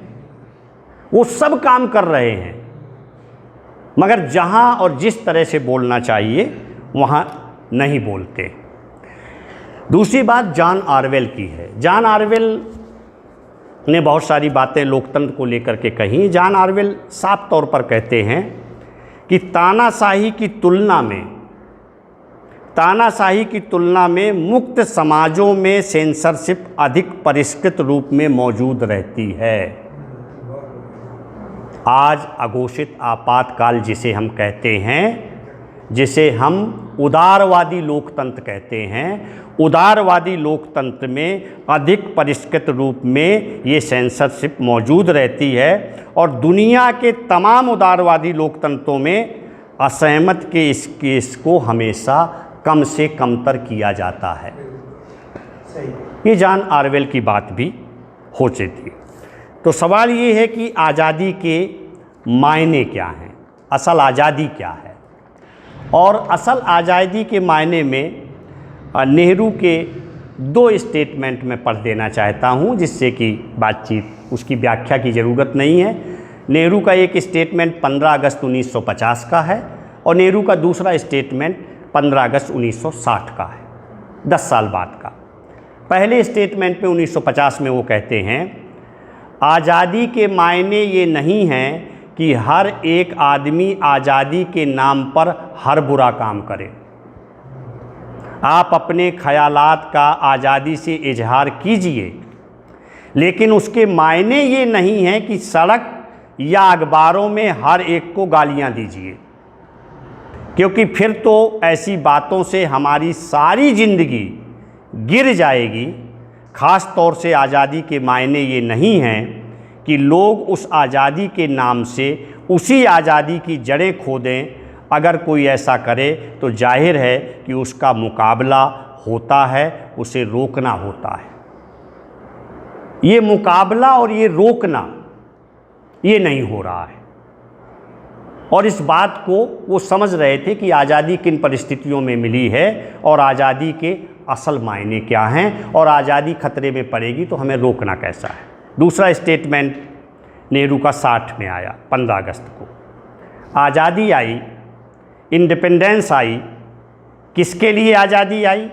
S1: वो सब काम कर रहे हैं, मगर जहां और जिस तरह से बोलना चाहिए वहां नहीं बोलते। दूसरी बात जॉन ऑरवेल की है। जॉन ऑरवेल ने बहुत सारी बातें लोकतंत्र को लेकर के कही। जॉन ऑरवेल साफ तौर पर कहते हैं कि तानाशाही की तुलना में मुक्त समाजों में सेंसरशिप अधिक परिष्कृत रूप में मौजूद रहती है। आज अघोषित आपातकाल जिसे हम कहते हैं, जिसे हम उदारवादी लोकतंत्र कहते हैं, उदारवादी लोकतंत्र में अधिक परिष्कृत रूप में ये सेंसरशिप मौजूद रहती है, और दुनिया के तमाम उदारवादी लोकतंत्रों में असहमत के इस केस को हमेशा कम से कमतर किया जाता है। ये जॉन ऑरवेल की बात भी होती थी। तो सवाल ये है कि आज़ादी के मायने क्या हैं, असल आज़ादी क्या है। और असल आज़ादी के मायने में नेहरू के 2 स्टेटमेंट में पढ़ देना चाहता हूँ, जिससे कि बातचीत उसकी व्याख्या की ज़रूरत नहीं है। नेहरू का एक स्टेटमेंट 15 अगस्त 1950 का है, और नेहरू का दूसरा स्टेटमेंट 15 अगस्त 1960 का है, 10 साल बाद का। पहले स्टेटमेंट में 1950 में वो कहते हैं, आज़ादी के मायने ये नहीं हैं कि हर एक आदमी आज़ादी के नाम पर हर बुरा काम करे। आप अपने ख्यालात का आज़ादी से इजहार कीजिए, लेकिन उसके मायने ये नहीं है कि सड़क या अखबारों में हर एक को गालियां दीजिए, क्योंकि फिर तो ऐसी बातों से हमारी सारी ज़िंदगी गिर जाएगी। ख़ास तौर से आज़ादी के मायने ये नहीं हैं कि लोग उस आज़ादी के नाम से उसी आज़ादी की जड़ें खो दें। अगर कोई ऐसा करे तो जाहिर है कि उसका मुकाबला होता है, उसे रोकना होता है। ये मुकाबला और ये रोकना ये नहीं हो रहा है, और इस बात को वो समझ रहे थे कि आज़ादी किन परिस्थितियों में मिली है और आज़ादी के असल मायने क्या हैं, और आज़ादी खतरे में पड़ेगी तो हमें रोकना कैसा है। दूसरा स्टेटमेंट नेहरू का 60 में आया, 15 अगस्त को। आज़ादी आई, इंडिपेंडेंस आई, किसके लिए आज़ादी आई,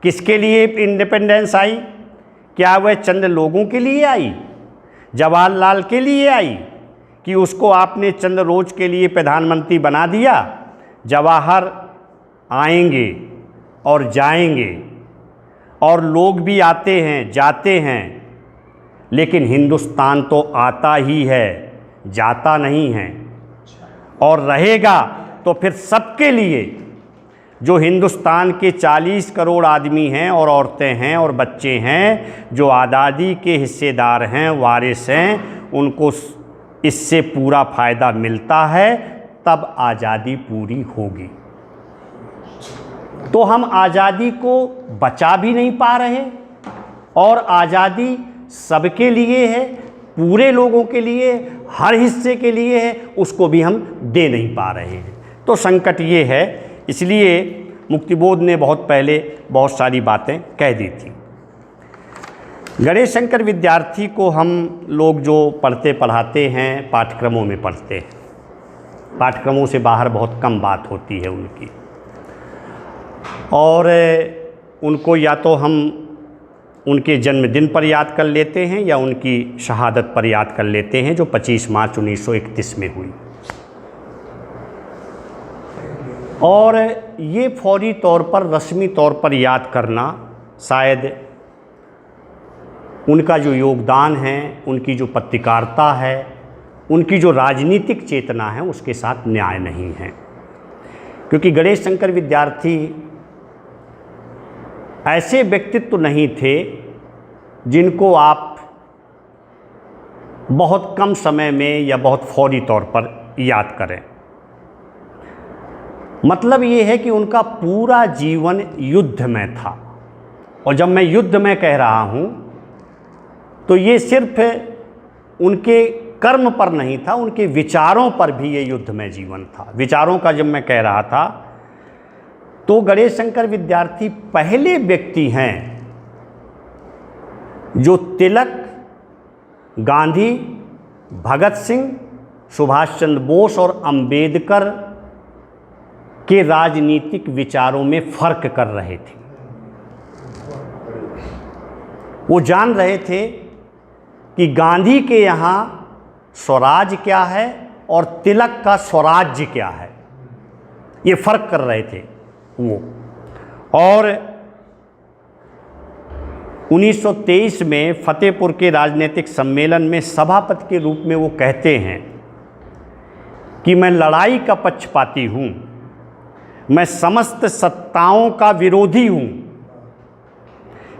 S1: किसके लिए इंडिपेंडेंस आई? क्या वह चंद लोगों के लिए आई, जवाहरलाल के लिए आई, कि उसको आपने चंद रोज के लिए प्रधानमंत्री बना दिया? जवाहर आएंगे और जाएंगे, और लोग भी आते हैं जाते हैं, लेकिन हिंदुस्तान तो आता ही है, जाता नहीं है, और रहेगा तो फिर सबके लिए। जो हिंदुस्तान के 40 करोड़ आदमी हैं और औरतें हैं और बच्चे हैं, जो आज़ादी के हिस्सेदार हैं, वारिस हैं, उनको इससे पूरा फ़ायदा मिलता है, तब आज़ादी पूरी होगी। तो हम आज़ादी को बचा भी नहीं पा रहे, और आज़ादी सबके लिए है, पूरे लोगों के लिए, हर हिस्से के लिए है, उसको भी हम दे नहीं पा रहे हैं। तो संकट ये है। इसलिए मुक्तिबोध ने बहुत पहले बहुत सारी बातें कह दी थी। गणेश शंकर विद्यार्थी को हम लोग जो पढ़ते पढ़ाते हैं पाठ्यक्रमों में पढ़ते हैं, पाठ्यक्रमों से बाहर बहुत कम बात होती है उनकी, और उनको या तो हम उनके जन्मदिन पर याद कर लेते हैं या उनकी शहादत पर याद कर लेते हैं जो 25 मार्च 1931 में हुई। और ये फौरी तौर पर, रस्मी तौर पर याद करना शायद उनका जो योगदान है, उनकी जो पत्रकारिता है, उनकी जो राजनीतिक चेतना है, उसके साथ न्याय नहीं है। क्योंकि गणेश शंकर विद्यार्थी ऐसे व्यक्तित्व नहीं थे जिनको आप बहुत कम समय में या बहुत फौरी तौर पर याद करें। मतलब ये है कि उनका पूरा जीवन युद्ध में था, और जब मैं युद्ध में कह रहा हूँ तो ये सिर्फ उनके कर्म पर नहीं था, उनके विचारों पर भी ये युद्ध में जीवन था। विचारों का जब मैं कह रहा था तो गणेश शंकर विद्यार्थी पहले व्यक्ति हैं जो तिलक, गांधी, भगत सिंह, सुभाष चंद्र बोस और अंबेडकर के राजनीतिक विचारों में फर्क कर रहे थे। वो जान रहे थे कि गांधी के यहाँ स्वराज क्या है और तिलक का स्वराज्य क्या है, ये फर्क कर रहे थे वो। और 1923 में फतेहपुर के राजनीतिक सम्मेलन में सभापति के रूप में वो कहते हैं कि मैं लड़ाई का पक्षपाती हूँ, मैं समस्त सत्ताओं का विरोधी हूँ,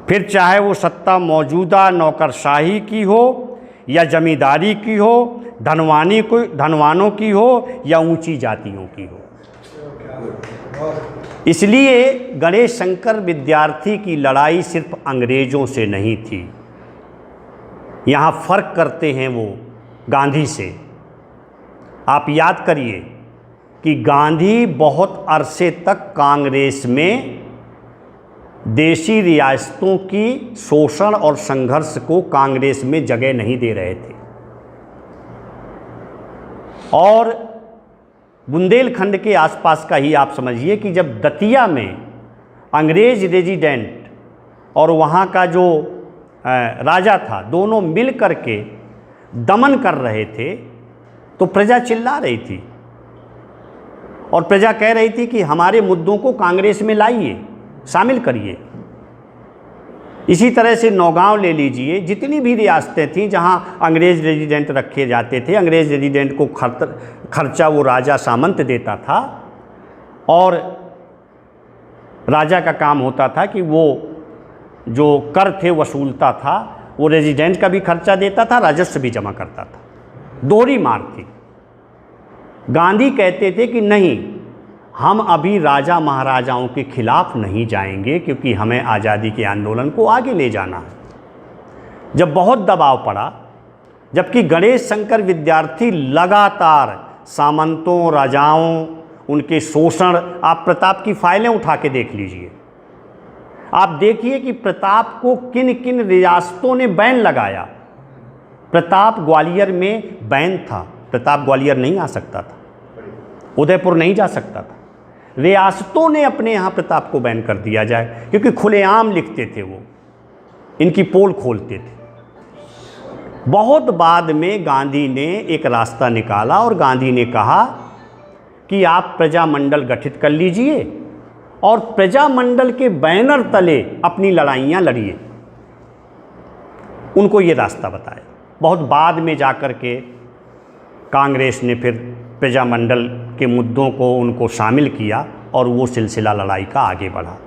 S1: फिर चाहे वो सत्ता मौजूदा नौकरशाही की हो या जमींदारी की हो, धनवानों की हो या ऊंची जातियों की हो। इसलिए गणेश शंकर विद्यार्थी की लड़ाई सिर्फ अंग्रेज़ों से नहीं थी। यहाँ फ़र्क करते हैं वो गांधी से। आप याद करिए कि गांधी बहुत अरसे तक कांग्रेस में देशी रियासतों की शोषण और संघर्ष को कांग्रेस में जगह नहीं दे रहे थे, और बुंदेलखंड के आसपास का ही आप समझिए कि जब दतिया में अंग्रेज रेजिडेंट और वहाँ का जो राजा था, दोनों मिल कर के दमन कर रहे थे, तो प्रजा चिल्ला रही थी और प्रजा कह रही थी कि हमारे मुद्दों को कांग्रेस में लाइए, शामिल करिए। इसी तरह से नौगांव ले लीजिए, जितनी भी रियासतें थीं जहां अंग्रेज़ रेजिडेंट रखे जाते थे, अंग्रेज़ रेजिडेंट को खर्चा वो राजा सामंत देता था, और राजा का काम होता था कि वो जो कर थे वसूलता था, वो रेजिडेंट का भी खर्चा देता था, राजस्व भी जमा करता था। दोहरी मार थी। गांधी कहते थे कि नहीं, हम अभी राजा महाराजाओं के खिलाफ नहीं जाएंगे, क्योंकि हमें आज़ादी के आंदोलन को आगे ले जाना है। जब बहुत दबाव पड़ा, जबकि गणेश शंकर विद्यार्थी लगातार सामंतों, राजाओं, उनके शोषण, आप प्रताप की फाइलें उठा के देख लीजिए, आप देखिए कि प्रताप को किन किन रियासतों ने बैन लगाया। प्रताप ग्वालियर में बैन था, प्रताप ग्वालियर नहीं आ सकता था, उदयपुर नहीं जा सकता था। रियासतों ने अपने यहाँ प्रताप को बैन कर दिया जाए, क्योंकि खुलेआम लिखते थे वो, इनकी पोल खोलते थे। बहुत बाद में गांधी ने एक रास्ता निकाला और गांधी ने कहा कि आप प्रजामंडल गठित कर लीजिए और प्रजामंडल के बैनर तले अपनी लड़ाइयाँ लड़िए। उनको ये रास्ता बताया। बहुत बाद में जाकर के कांग्रेस ने फिर प्रजामंडल के मुद्दों को उनको शामिल किया और वो सिलसिला लड़ाई का आगे बढ़ा।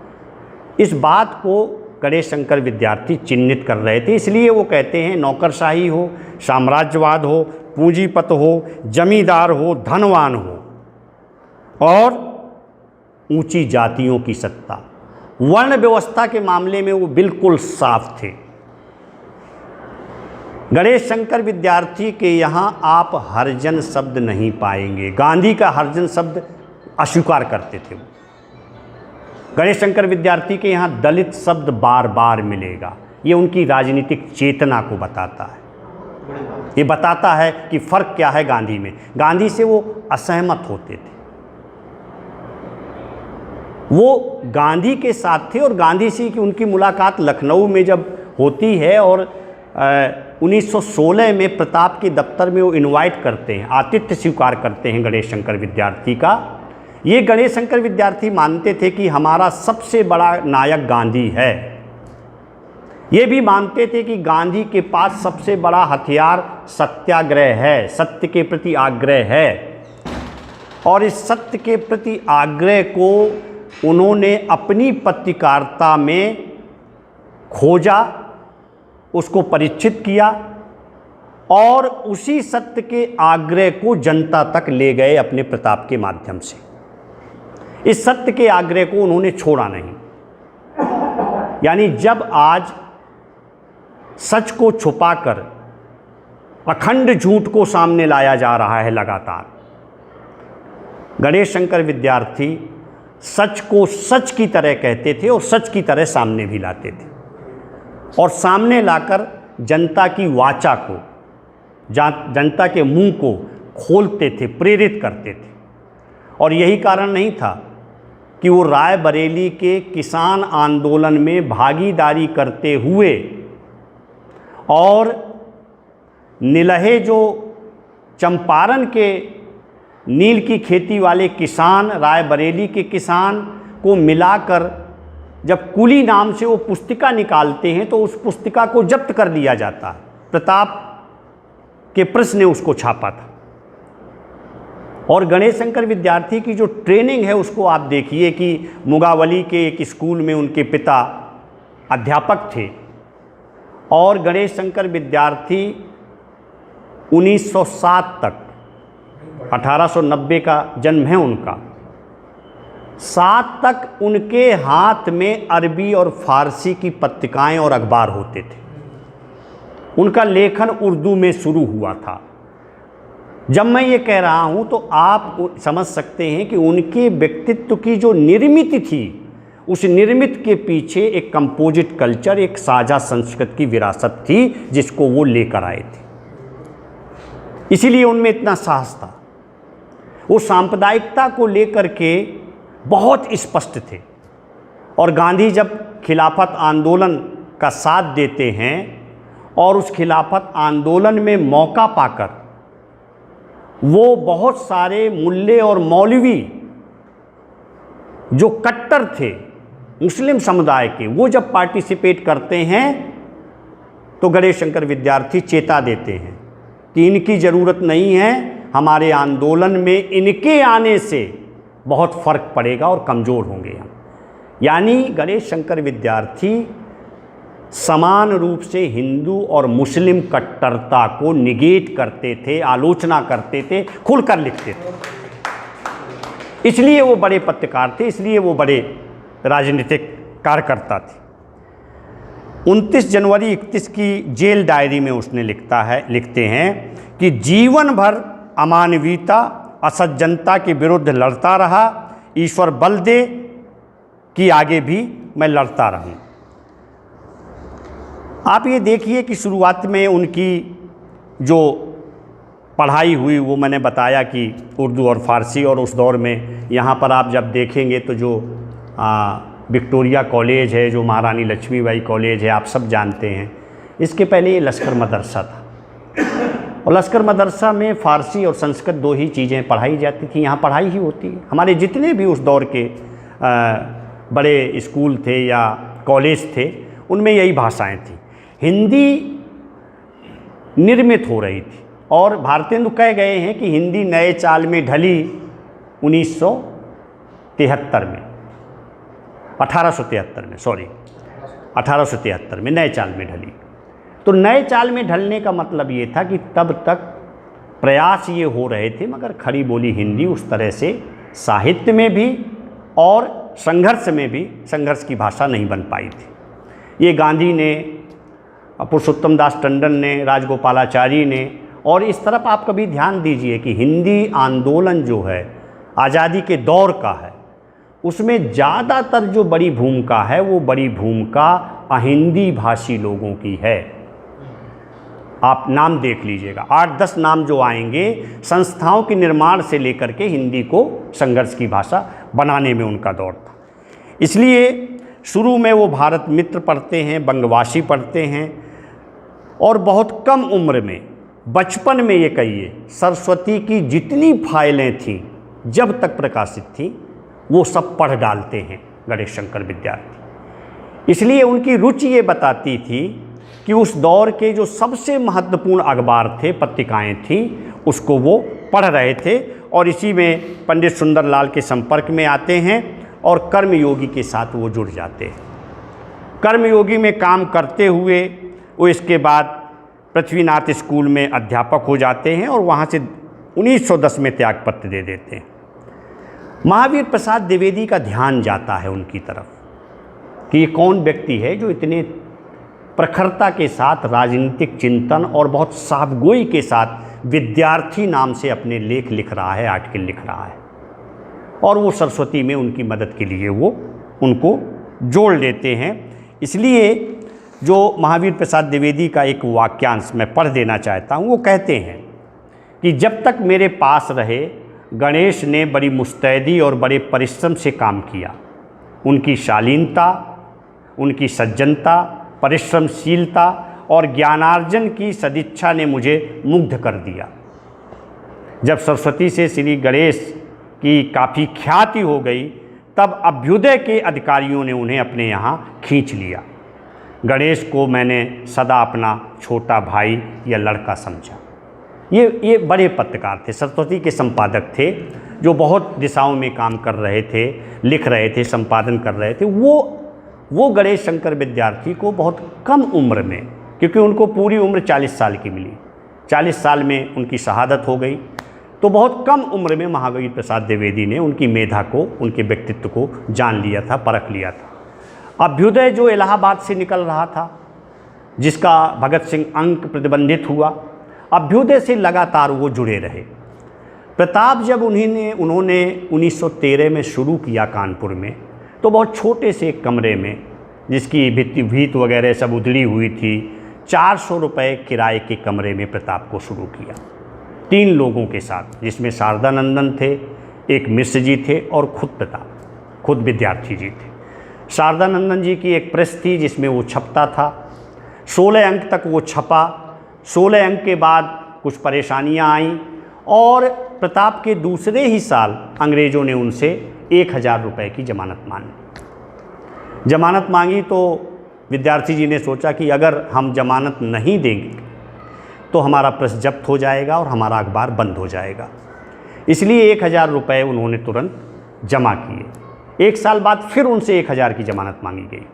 S1: इस बात को गणेश शंकर विद्यार्थी चिन्हित कर रहे थे, इसलिए वो कहते हैं नौकरशाही हो, साम्राज्यवाद हो, पूंजीपत हो, जमींदार हो, धनवान हो और ऊंची जातियों की सत्ता, वर्ण व्यवस्था के मामले में वो बिल्कुल साफ थे। गणेश शंकर विद्यार्थी के यहाँ आप हरिजन शब्द नहीं पाएंगे। गांधी का हरिजन शब्द अस्वीकार करते थे वो। गणेश शंकर विद्यार्थी के यहाँ दलित शब्द बार बार मिलेगा, ये उनकी राजनीतिक चेतना को बताता है। ये बताता है कि फ़र्क क्या है गांधी में। गांधी से वो असहमत होते थे, वो गांधी के साथ थे, और गांधी से की उनकी मुलाकात लखनऊ में जब होती है और 1916 में प्रताप के दफ्तर में वो इनवाइट करते हैं, आतिथ्य स्वीकार करते हैं गणेश शंकर विद्यार्थी का। ये गणेश शंकर विद्यार्थी मानते थे कि हमारा सबसे बड़ा नायक गांधी है। ये भी मानते थे कि गांधी के पास सबसे बड़ा हथियार सत्याग्रह है, सत्य के प्रति आग्रह है, और इस सत्य के प्रति आग्रह को उन्होंने अपनी पत्रकारिता में खोजा, उसको परीक्षित किया, और उसी सत्य के आग्रह को जनता तक ले गए अपने प्रताप के माध्यम से। इस सत्य के आग्रह को उन्होंने छोड़ा नहीं। यानी जब आज सच को छुपाकर अखंड झूठ को सामने लाया जा रहा है लगातार, गणेश शंकर विद्यार्थी सच को सच की तरह कहते थे और सच की तरह सामने भी लाते थे, और सामने लाकर जनता की वाचा को, जनता के मुंह को खोलते थे, प्रेरित करते थे। और यही कारण नहीं था कि वो रायबरेली के किसान आंदोलन में भागीदारी करते हुए और निलहे जो चंपारण के नील की खेती वाले किसान, रायबरेली के किसान को मिलाकर जब कुली नाम से वो पुस्तिका निकालते हैं तो उस पुस्तिका को जब्त कर लिया जाता है। प्रताप के प्रेस ने उसको छापा था। और गणेश शंकर विद्यार्थी की जो ट्रेनिंग है उसको आप देखिए कि मुगावली के एक स्कूल में उनके पिता अध्यापक थे, और गणेश शंकर विद्यार्थी 1907 तक, 1890 का जन्म है उनका, 7 तक उनके हाथ में अरबी और फारसी की पत्रिकाएं और अखबार होते थे। उनका लेखन उर्दू में शुरू हुआ था। जब मैं ये कह रहा हूँ तो आप समझ सकते हैं कि उनके व्यक्तित्व की जो निर्मित थी, उस निर्मित के पीछे एक कंपोजिट कल्चर, एक साझा संस्कृति की विरासत थी जिसको वो लेकर आए थे। इसीलिए उनमें इतना साहस था। वो सांप्रदायिकता को लेकर के बहुत स्पष्ट थे, और गांधी जब खिलाफत आंदोलन का साथ देते हैं और उस खिलाफत आंदोलन में मौका पाकर वो बहुत सारे मुल्ले और मौलवी जो कट्टर थे मुस्लिम समुदाय के, वो जब पार्टिसिपेट करते हैं तो गणेश शंकर विद्यार्थी चेता देते हैं कि इनकी ज़रूरत नहीं है, हमारे आंदोलन में इनके आने से बहुत फ़र्क पड़ेगा और कमज़ोर होंगे हम। यानी गणेश शंकर विद्यार्थी समान रूप से हिंदू और मुस्लिम कट्टरता को निगेट करते थे, आलोचना करते थे, खुलकर लिखते थे। इसलिए वो बड़े पत्रकार थे, इसलिए वो बड़े राजनीतिक कार्यकर्ता थे। 29 जनवरी 31 की जेल डायरी में उसने लिखते हैं कि जीवन भर अमानवीयता, असज्जनता के विरुद्ध लड़ता रहा, ईश्वर बल दे कि आगे भी मैं लड़ता रहूं। आप ये देखिए कि शुरुआत में उनकी जो पढ़ाई हुई वो मैंने बताया कि उर्दू और फ़ारसी, और उस दौर में यहाँ पर आप जब देखेंगे तो जो विक्टोरिया कॉलेज है, जो महारानी लक्ष्मीबाई कॉलेज है, आप सब जानते हैं। इसके पहले ये लश्कर मदरसा था, और लश्कर मदरसा में फ़ारसी और संस्कृत दो ही चीज़ें पढ़ाई जाती थी। यहाँ पढ़ाई ही होती है। हमारे जितने भी उस दौर के बड़े स्कूल थे या कॉलेज थे, उनमें यही भाषाएं थी। हिंदी निर्मित हो रही थी, और भारतेंदु कह गए हैं कि हिंदी नए चाल में ढली 1873 में, 1873 में नए चाल में ढली। तो नए चाल में ढलने का मतलब ये था कि तब तक प्रयास ये हो रहे थे, मगर खड़ी बोली हिंदी उस तरह से साहित्य में भी और संघर्ष में भी संघर्ष की भाषा नहीं बन पाई थी। ये गांधी ने, पुरुषोत्तम दास टंडन ने, राजगोपालाचारी ने, और इस तरफ आप कभी ध्यान दीजिए कि हिंदी आंदोलन जो है आज़ादी के दौर का है, उसमें ज़्यादातर जो बड़ी भूमिका है वो बड़ी भूमिका अहिंदी भाषी लोगों की है। आप नाम देख लीजिएगा, 8-10 नाम जो आएंगे, संस्थाओं के निर्माण से लेकर के हिंदी को संघर्ष की भाषा बनाने में उनका दौर था। इसलिए शुरू में वो भारत मित्र पढ़ते हैं, बंगवासी पढ़ते हैं, और बहुत कम उम्र में, बचपन में ये कहिए, सरस्वती की जितनी फाइलें थीं जब तक प्रकाशित थीं वो सब पढ़ डालते हैं गणेश शंकर विद्यार्थी। इसलिए उनकी रुचि ये बताती थी कि उस दौर के जो सबसे महत्वपूर्ण अखबार थे, पत्रिकाएं थीं, उसको वो पढ़ रहे थे, और इसी में पंडित सुंदरलाल के संपर्क में आते हैं और कर्मयोगी के साथ वो जुड़ जाते हैं। कर्मयोगी में काम करते हुए वो इसके बाद पृथ्वीनाथ स्कूल में अध्यापक हो जाते हैं और वहाँ से 1910 में त्यागपत्र दे देते हैं। महावीर प्रसाद द्विवेदी का ध्यान जाता है उनकी तरफ कि ये कौन व्यक्ति है जो इतने प्रखरता के साथ राजनीतिक चिंतन और बहुत साफगोई के साथ विद्यार्थी नाम से अपने लेख लिख रहा है, आर्टिकल लिख रहा है, और वो सरस्वती में उनकी मदद के लिए वो उनको जोड़ लेते हैं। इसलिए जो महावीर प्रसाद द्विवेदी का एक वाक्यांश मैं पढ़ देना चाहता हूँ। वो कहते हैं कि जब तक मेरे पास रहे गणेश ने बड़ी मुस्तैदी और बड़े परिश्रम से काम किया। उनकी शालीनता, उनकी सज्जनता, परिश्रमशीलता और ज्ञानार्जन की सदिच्छा ने मुझे मुग्ध कर दिया। जब सरस्वती से श्री गणेश की काफ़ी ख्याति हो गई तब अभ्युदय के अधिकारियों ने उन्हें अपने यहाँ खींच लिया। गणेश को मैंने सदा अपना छोटा भाई या लड़का समझा। ये बड़े पत्रकार थे, सरस्वती के संपादक थे, जो बहुत दिशाओं में काम कर रहे थे, लिख रहे थे, संपादन कर रहे थे। वो गणेश शंकर विद्यार्थी को बहुत कम उम्र में, क्योंकि उनको पूरी उम्र 40 साल की मिली, 40 साल में उनकी शहादत हो गई, तो बहुत कम उम्र में महावीर प्रसाद द्विवेदी ने उनकी मेधा को, उनके व्यक्तित्व को जान लिया था, परख लिया था। अभ्युदय जो इलाहाबाद से निकल रहा था, जिसका भगत सिंह अंक प्रतिबंधित हुआ, अभ्युदय से लगातार वो जुड़े रहे। प्रताप जब उन्होंने 1913 में शुरू किया कानपुर में, तो बहुत छोटे से एक कमरे में, जिसकी भीत वगैरह सब उधड़ी हुई थी, 400 रुपये किराए के कमरे में प्रताप को शुरू किया, 3 लोगों के साथ, जिसमें शारदानंदन थे, एक मिश्र जी थे और खुद प्रताप, खुद विद्यार्थी जी थे। शारदानंदन जी की एक प्रेस थी जिसमें वो छपता था, 16 अंक तक वो छपा। 16 अंक के बाद कुछ परेशानियां आईं और प्रताप के दूसरे ही साल अंग्रेज़ों ने उनसे 1000 रुपये की ज़मानत मांगी। ज़मानत मांगी तो विद्यार्थी जी ने सोचा कि अगर हम ज़मानत नहीं देंगे तो हमारा प्रेस जब्त हो जाएगा और हमारा अखबार बंद हो जाएगा। इसलिए 1000 रुपये उन्होंने तुरंत जमा किए। 1 साल बाद फिर उनसे 1000 की ज़मानत मांगी गई,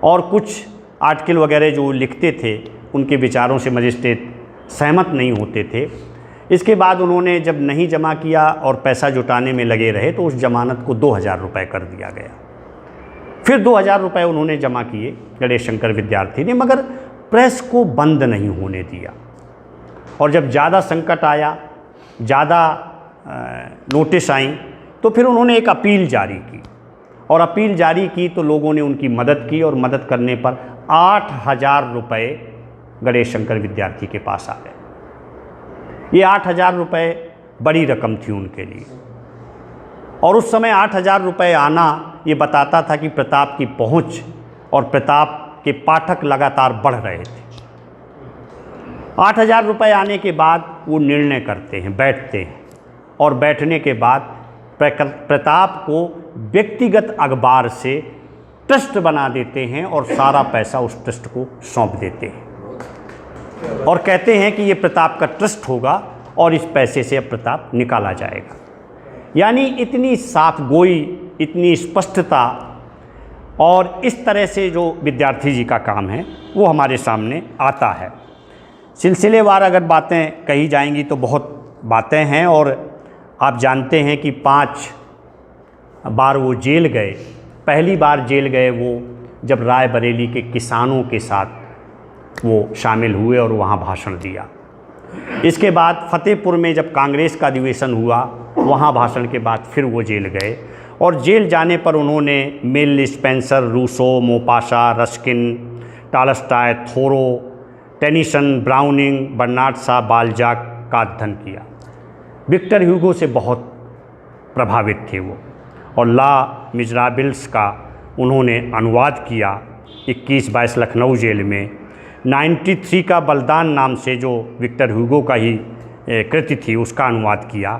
S1: और कुछ आर्टिकल वगैरह जो लिखते थे उनके विचारों से मजिस्ट्रेट सहमत नहीं होते थे। इसके बाद उन्होंने जब नहीं जमा किया और पैसा जुटाने में लगे रहे तो उस ज़मानत को 2000 रुपये कर दिया गया। फिर 2000 रुपये उन्होंने जमा किए गणेश शंकर विद्यार्थी ने, मगर प्रेस को बंद नहीं होने दिया। और जब ज़्यादा संकट आया, ज़्यादा नोटिस आई, तो फिर उन्होंने एक अपील जारी की, और अपील जारी की तो लोगों ने उनकी मदद की, और मदद करने पर 8000 रुपये गणेश शंकर विद्यार्थी के पास आ गए। ये 8000 रुपये बड़ी रकम थी उनके लिए, और उस समय 8000 रुपये आना ये बताता था कि प्रताप की पहुंच और प्रताप के पाठक लगातार बढ़ रहे थे। 8000 रुपये आने के बाद वो निर्णय करते हैं, बैठते हैं, और बैठने के बाद प्रताप को व्यक्तिगत अखबार से ट्रस्ट बना देते हैं और सारा पैसा उस ट्रस्ट को सौंप देते हैं, और कहते हैं कि ये प्रताप का ट्रस्ट होगा और इस पैसे से अब प्रताप निकाला जाएगा। यानी इतनी साफगोई, इतनी स्पष्टता, और इस तरह से जो विद्यार्थी जी का काम है वो हमारे सामने आता है। सिलसिलेवार अगर बातें कही जाएंगी तो बहुत बातें हैं, और आप जानते हैं कि 5 बार वो जेल गए। पहली बार जेल गए वो जब रायबरेली के किसानों के साथ वो शामिल हुए और वहाँ भाषण दिया। इसके बाद फतेहपुर में जब कांग्रेस का अधिवेशन हुआ, वहाँ भाषण के बाद फिर वो जेल गए, और जेल जाने पर उन्होंने Mill, Spencer, Rousseau, Maupassant, Ruskin, Tolstoy, Thoreau, Tennyson, Browning, Bernard Shaw, Balzac का अध्ययन किया। विक्टर ह्यूगो से बहुत प्रभावित थे वो, और ला मिजराबिल्स का उन्होंने अनुवाद किया 21-22 लखनऊ जेल में। 93 का बलिदान नाम से जो विक्टर ह्यूगो का ही कृति थी उसका अनुवाद किया।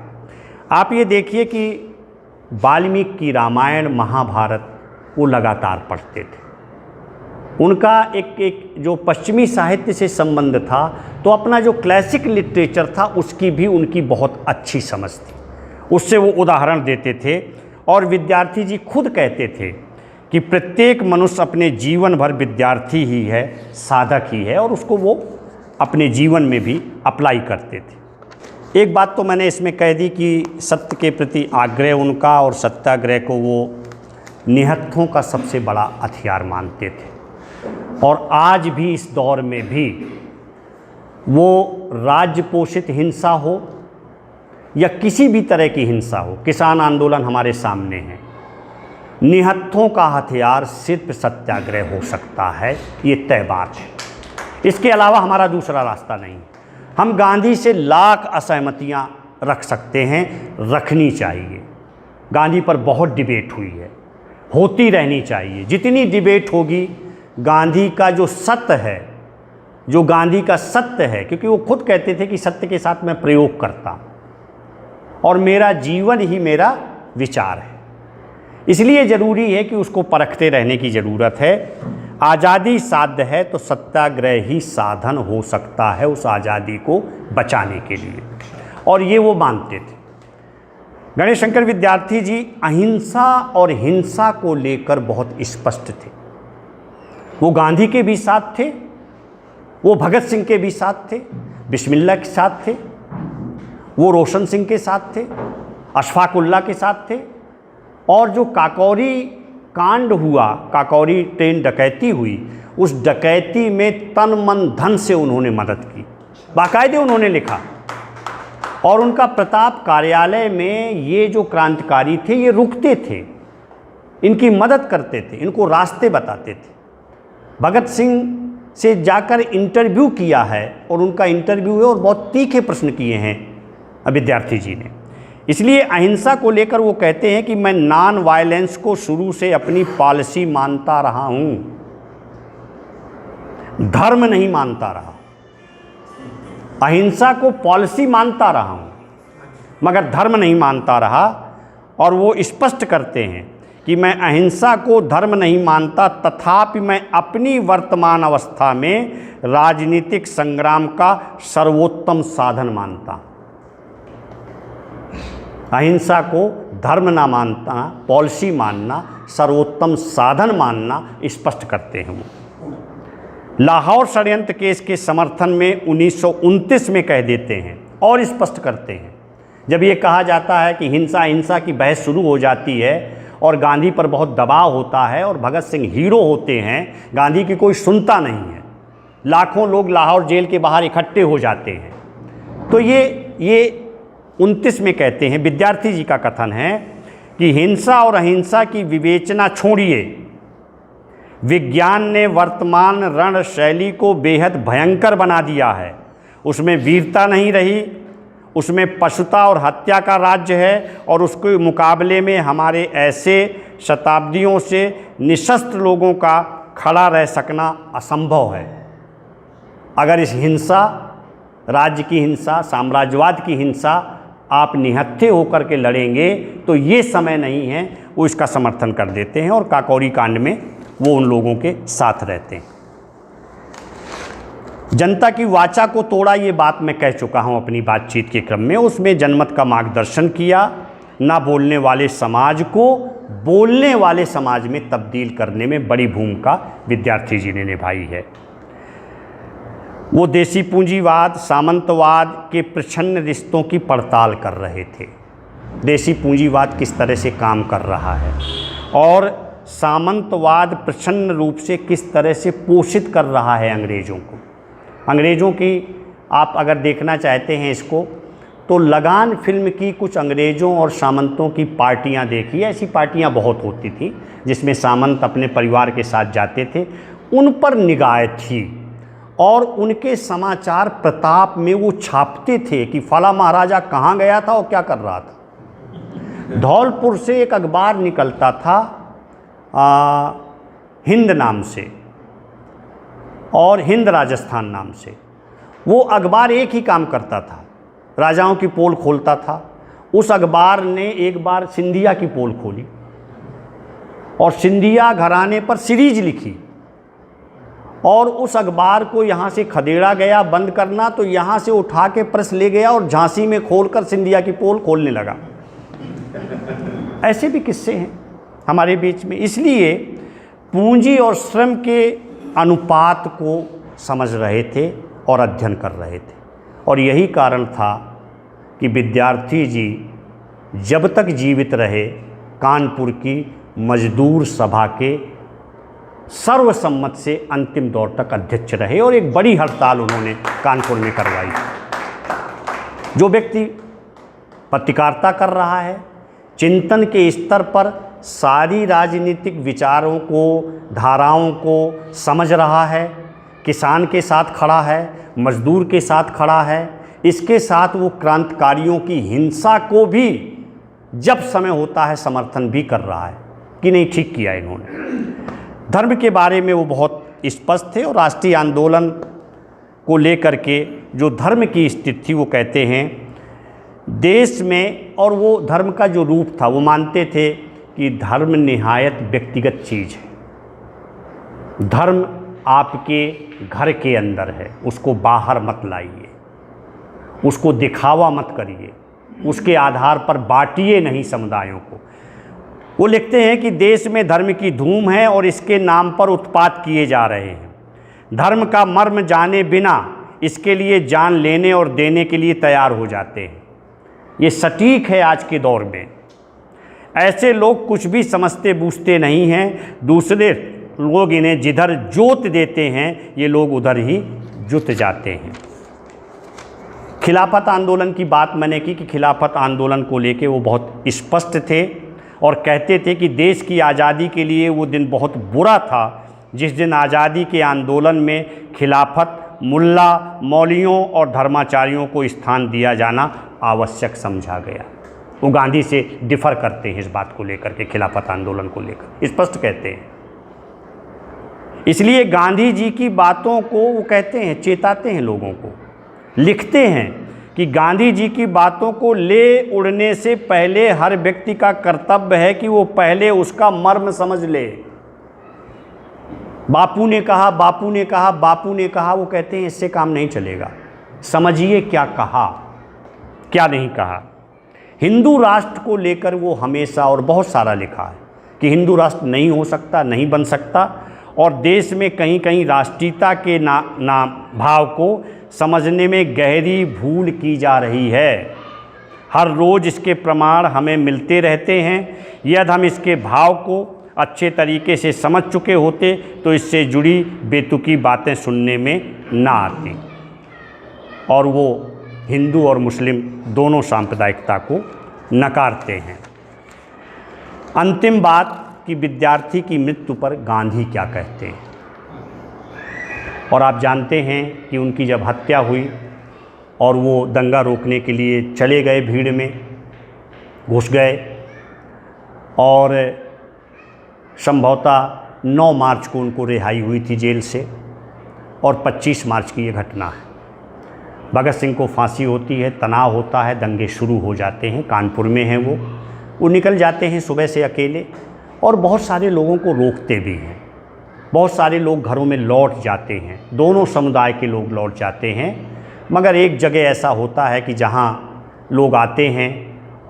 S1: आप ये देखिए कि वाल्मीकि की रामायण, महाभारत वो लगातार पढ़ते थे। उनका एक जो पश्चिमी साहित्य से संबंध था, तो अपना जो क्लासिक लिटरेचर था उसकी भी उनकी बहुत अच्छी समझ थी, उससे वो उदाहरण देते थे। और विद्यार्थी जी खुद कहते थे कि प्रत्येक मनुष्य अपने जीवन भर विद्यार्थी ही है, साधक ही है, और उसको वो अपने जीवन में भी अप्लाई करते थे। एक बात तो मैंने इसमें कह दी कि सत्य के प्रति आग्रह उनका और सत्याग्रह को वो निहत्थों का सबसे बड़ा हथियार मानते थे। और आज भी इस दौर में भी वो राज्य पोषित हिंसा हो या किसी भी तरह की हिंसा हो, किसान आंदोलन हमारे सामने है, निहत्थों का हथियार सिर्फ सत्याग्रह हो सकता है, ये तय बात है। इसके अलावा हमारा दूसरा रास्ता नहीं है। हम गांधी से लाख असहमतियां रख सकते हैं, रखनी चाहिए। गांधी पर बहुत डिबेट हुई है, होती रहनी चाहिए। जितनी डिबेट होगी, गांधी का जो सत्य है, जो गांधी का सत्य है, क्योंकि वो खुद कहते थे कि सत्य के साथ मैं प्रयोग करता और मेरा जीवन ही मेरा विचार है, इसलिए ज़रूरी है कि उसको परखते रहने की ज़रूरत है। आज़ादी साध्य है तो सत्याग्रह ही साधन हो सकता है उस आज़ादी को बचाने के लिए, और ये वो मानते थे। गणेश शंकर विद्यार्थी जी अहिंसा और हिंसा को लेकर बहुत स्पष्ट थे। वो गांधी के भी साथ थे, वो भगत सिंह के भी साथ थे, बिस्मिल्लाह के साथ थे, वो रोशन सिंह के साथ थे, अशफाक उल्लाह के साथ थे। और जो काकोरी कांड हुआ, काकोरी ट्रेन डकैती हुई, उस डकैती में तन मन धन से उन्होंने मदद की, बाकायदे उन्होंने लिखा। और उनका प्रताप कार्यालय में ये जो क्रांतिकारी थे ये रुकते थे, इनकी मदद करते थे, इनको रास्ते बताते थे। भगत सिंह से जाकर इंटरव्यू किया है, और उनका इंटरव्यू है और बहुत तीखे प्रश्न किए हैं विद्यार्थी जी ने। इसलिए अहिंसा को लेकर वो कहते हैं कि मैं नॉन वायलेंस को शुरू से अपनी पॉलिसी मानता रहा हूँ, धर्म नहीं मानता रहा। अहिंसा को पॉलिसी मानता रहा हूँ मगर धर्म नहीं मानता रहा। और वो स्पष्ट करते हैं कि मैं अहिंसा को धर्म नहीं मानता, तथापि मैं अपनी वर्तमान अवस्था में राजनीतिक संग्राम का सर्वोत्तम साधन मानता। अहिंसा को धर्म ना मानना, पॉलिसी मानना, सर्वोत्तम साधन मानना स्पष्ट करते हैं वो। लाहौर षड्यंत्र केस के समर्थन में 1929 में कह देते हैं और स्पष्ट करते हैं। जब ये कहा जाता है कि हिंसा की बहस शुरू हो जाती है और गांधी पर बहुत दबाव होता है और भगत सिंह हीरो होते हैं, गांधी की कोई सुनता नहीं है, लाखों लोग लाहौर जेल के बाहर इकट्ठे हो जाते हैं। तो ये 29 में कहते हैं, विद्यार्थी जी का कथन है कि हिंसा और अहिंसा की विवेचना छोड़िए, विज्ञान ने वर्तमान रण शैली को बेहद भयंकर बना दिया है। उसमें वीरता नहीं रही, उसमें पशुता और हत्या का राज्य है, और उसके मुकाबले में हमारे ऐसे शताब्दियों से निशस्त्र लोगों का खड़ा रह सकना असंभव है। अगर इस हिंसा, राज्य की हिंसा, साम्राज्यवाद की हिंसा आप निहत्थे होकर के लड़ेंगे तो ये समय नहीं है, वो इसका समर्थन कर देते हैं और काकोरी कांड में वो उन लोगों के साथ रहते हैं। जनता की वाचा को तोड़ा, ये बात मैं कह चुका हूँ अपनी बातचीत के क्रम में। उसमें जनमत का मार्गदर्शन किया, ना बोलने वाले समाज को बोलने वाले समाज में तब्दील करने में बड़ी भूमिका विद्यार्थी जी ने निभाई है। वो देसी पूंजीवाद, सामंतवाद के प्रच्छन्न रिश्तों की पड़ताल कर रहे थे। देसी पूंजीवाद किस तरह से काम कर रहा है और सामंतवाद प्रच्छन्न रूप से किस तरह से पोषित कर रहा है अंग्रेज़ों को। अंग्रेज़ों की आप अगर देखना चाहते हैं इसको, तो लगान फिल्म की कुछ अंग्रेज़ों और सामंतों की पार्टियां देखी। ऐसी पार्टियां बहुत होती थी जिसमें सामंत अपने परिवार के साथ जाते थे, उन पर निगाह थी और उनके समाचार प्रताप में वो छापते थे कि फला महाराजा कहाँ गया था और क्या कर रहा था। धौलपुर से एक अखबार निकलता था हिंद नाम से और हिंद राजस्थान नाम से। वो अखबार एक ही काम करता था, राजाओं की पोल खोलता था। उस अखबार ने एक बार सिंधिया की पोल खोली और सिंधिया घराने पर सीरीज लिखी और उस अखबार को यहाँ से खदेड़ा गया बंद करना, तो यहाँ से उठा के प्रेस ले गया और झांसी में खोलकर सिंधिया की पोल खोलने लगा। ऐसे भी किस्से हैं हमारे बीच में। इसलिए पूंजी और श्रम के अनुपात को समझ रहे थे और अध्ययन कर रहे थे, और यही कारण था कि विद्यार्थी जी जब तक जीवित रहे कानपुर की मजदूर सभा के सर्वसम्मत से अंतिम दौर तक अध्यक्ष रहे और एक बड़ी हड़ताल उन्होंने कानपुर में करवाई। जो व्यक्ति पत्रकारिता कर रहा है, चिंतन के स्तर पर सारी राजनीतिक विचारों को, धाराओं को समझ रहा है, किसान के साथ खड़ा है, मजदूर के साथ खड़ा है, इसके साथ वो क्रांतिकारियों की हिंसा को भी जब समय होता है समर्थन भी कर रहा है कि नहीं ठीक किया इन्होंने। धर्म के बारे में वो बहुत स्पष्ट थे और राष्ट्रीय आंदोलन को लेकर के जो धर्म की स्थिति थी वो कहते हैं देश में, और वो धर्म का जो रूप था वो मानते थे कि धर्म निहायत व्यक्तिगत चीज़ है। धर्म आपके घर के अंदर है, उसको बाहर मत लाइए, उसको दिखावा मत करिए, उसके आधार पर बांटिए नहीं समुदायों को। वो लिखते हैं कि देश में धर्म की धूम है और इसके नाम पर उत्पात किए जा रहे हैं। धर्म का मर्म जाने बिना इसके लिए जान लेने और देने के लिए तैयार हो जाते हैं। ये सटीक है आज के दौर में। ऐसे लोग कुछ भी समझते बूझते नहीं हैं, दूसरे लोग इन्हें जिधर जोत देते हैं ये लोग उधर ही जुत जाते हैं। खिलाफत आंदोलन की बात मैंने की कि खिलाफत आंदोलन को लेके वो बहुत स्पष्ट थे और कहते थे कि देश की आज़ादी के लिए वो दिन बहुत बुरा था जिस दिन आज़ादी के आंदोलन में खिलाफत, मुल्ला, मौलियों और धर्माचार्यों को स्थान दिया जाना आवश्यक समझा गया। वो गांधी से डिफ़र करते हैं इस बात को लेकर के, खिलाफत आंदोलन को लेकर स्पष्ट कहते हैं। इसलिए गांधी जी की बातों को वो कहते हैं, चेताते हैं लोगों को, लिखते हैं कि गांधी जी की बातों को ले उड़ने से पहले हर व्यक्ति का कर्तव्य है कि वो पहले उसका मर्म समझ ले। बापू ने कहा, बापू ने कहा, बापू ने कहा, वो कहते हैं इससे काम नहीं चलेगा। समझिए क्या कहा, क्या नहीं कहा। हिंदू राष्ट्र को लेकर वो हमेशा और बहुत सारा लिखा है कि हिंदू राष्ट्र नहीं हो सकता, नहीं बन सकता, और देश में कहीं कहीं राष्ट्रीयता के ना भाव को समझने में गहरी भूल की जा रही है। हर रोज़ इसके प्रमाण हमें मिलते रहते हैं। यदि हम इसके भाव को अच्छे तरीके से समझ चुके होते तो इससे जुड़ी बेतुकी बातें सुनने में ना आती। और वो हिंदू और मुस्लिम दोनों सांप्रदायिकता को नकारते हैं। अंतिम बात कि विद्यार्थी की मृत्यु पर गांधी क्या कहते हैं। और आप जानते हैं कि उनकी जब हत्या हुई और वो दंगा रोकने के लिए चले गए, भीड़ में घुस गए, और संभवतः 9 मार्च को उनको रिहाई हुई थी जेल से, और 25 मार्च की ये घटना है। भगत सिंह को फांसी होती है, तनाव होता है, दंगे शुरू हो जाते हैं। कानपुर में हैं वो निकल जाते हैं सुबह से अकेले, और बहुत सारे लोगों को रोकते भी हैं। बहुत सारे लोग घरों में लौट जाते हैं, दोनों समुदाय के लोग लौट जाते हैं। मगर एक जगह ऐसा होता है कि जहाँ लोग आते हैं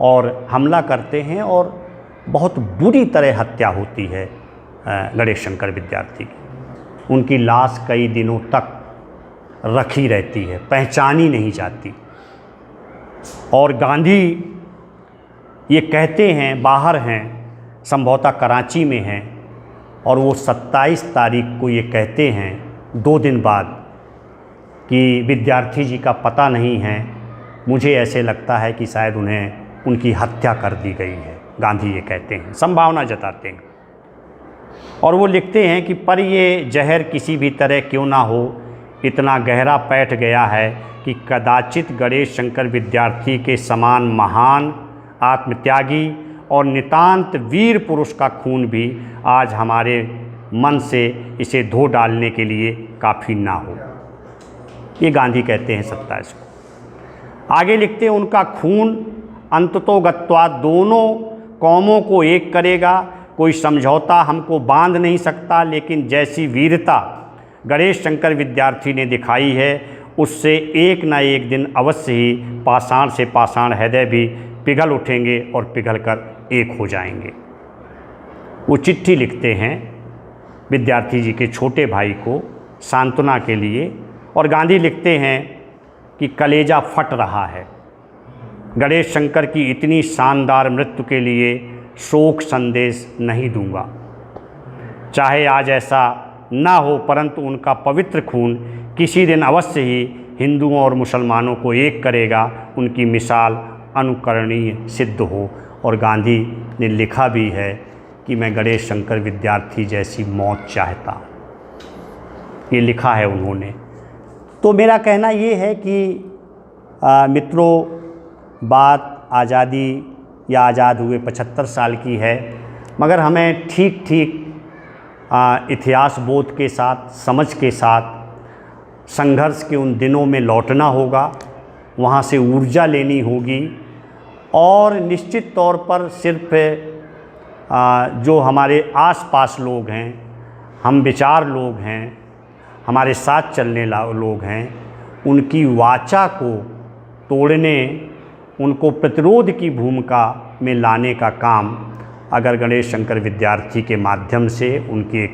S1: और हमला करते हैं और बहुत बुरी तरह हत्या होती है गणेश शंकर विद्यार्थी की। उनकी लाश कई दिनों तक रखी रहती है, पहचानी नहीं जाती। और गांधी ये कहते हैं, बाहर हैं, संभवतः कराची में हैं, और वो 27 तारीख को ये कहते हैं 2 दिन बाद कि विद्यार्थी जी का पता नहीं है, मुझे ऐसे लगता है कि शायद उन्हें उनकी हत्या कर दी गई है। गांधी ये कहते हैं, संभावना जताते हैं। और वो लिखते हैं कि पर ये जहर किसी भी तरह क्यों ना हो, इतना गहरा बैठ गया है कि कदाचित गणेश शंकर विद्यार्थी के समान महान आत्मत्यागी और नितांत वीर पुरुष का खून भी आज हमारे मन से इसे धो डालने के लिए काफ़ी ना हो। ये गांधी कहते हैं 27 को। आगे लिखते हैं, उनका खून अंततोगत्वा दोनों कौमों को एक करेगा। कोई समझौता हमको बांध नहीं सकता, लेकिन जैसी वीरता गणेश शंकर विद्यार्थी ने दिखाई है, उससे एक ना एक दिन अवश्य ही पाषाण से पाषाण हृदय भी पिघल उठेंगे और पिघल कर एक हो जाएंगे। वो चिट्ठी लिखते हैं विद्यार्थी जी के छोटे भाई को सांत्वना के लिए, और गांधी लिखते हैं कि कलेजा फट रहा है। गणेश शंकर की इतनी शानदार मृत्यु के लिए शोक संदेश नहीं दूंगा। चाहे आज ऐसा ना हो, परंतु उनका पवित्र खून किसी दिन अवश्य ही हिंदुओं और मुसलमानों को एक करेगा, उनकी मिसाल अनुकरणीय सिद्ध हो। और गांधी ने लिखा भी है कि मैं गणेश शंकर विद्यार्थी जैसी मौत चाहता, ये लिखा है उन्होंने। तो मेरा कहना ये है कि मित्रों, बात आज़ादी या आज़ाद हुए 75 साल की है, मगर हमें ठीक ठीक इतिहास बोध के साथ, समझ के साथ संघर्ष के उन दिनों में लौटना होगा, वहाँ से ऊर्जा लेनी होगी। और निश्चित तौर पर सिर्फ जो हमारे आसपास लोग हैं, हम विचार लोग हैं, हमारे साथ चलने लोग हैं, उनकी वाचा को तोड़ने, उनको प्रतिरोध की भूमिका में लाने का काम अगर गणेश शंकर विद्यार्थी के माध्यम से, उनके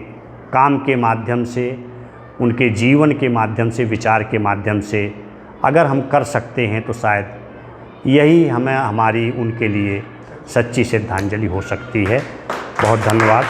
S1: काम के माध्यम से, उनके जीवन के माध्यम से, विचार के माध्यम से अगर हम कर सकते हैं, तो शायद यही हमारी उनके लिए सच्ची श्रद्धांजलि हो सकती है। बहुत धन्यवाद।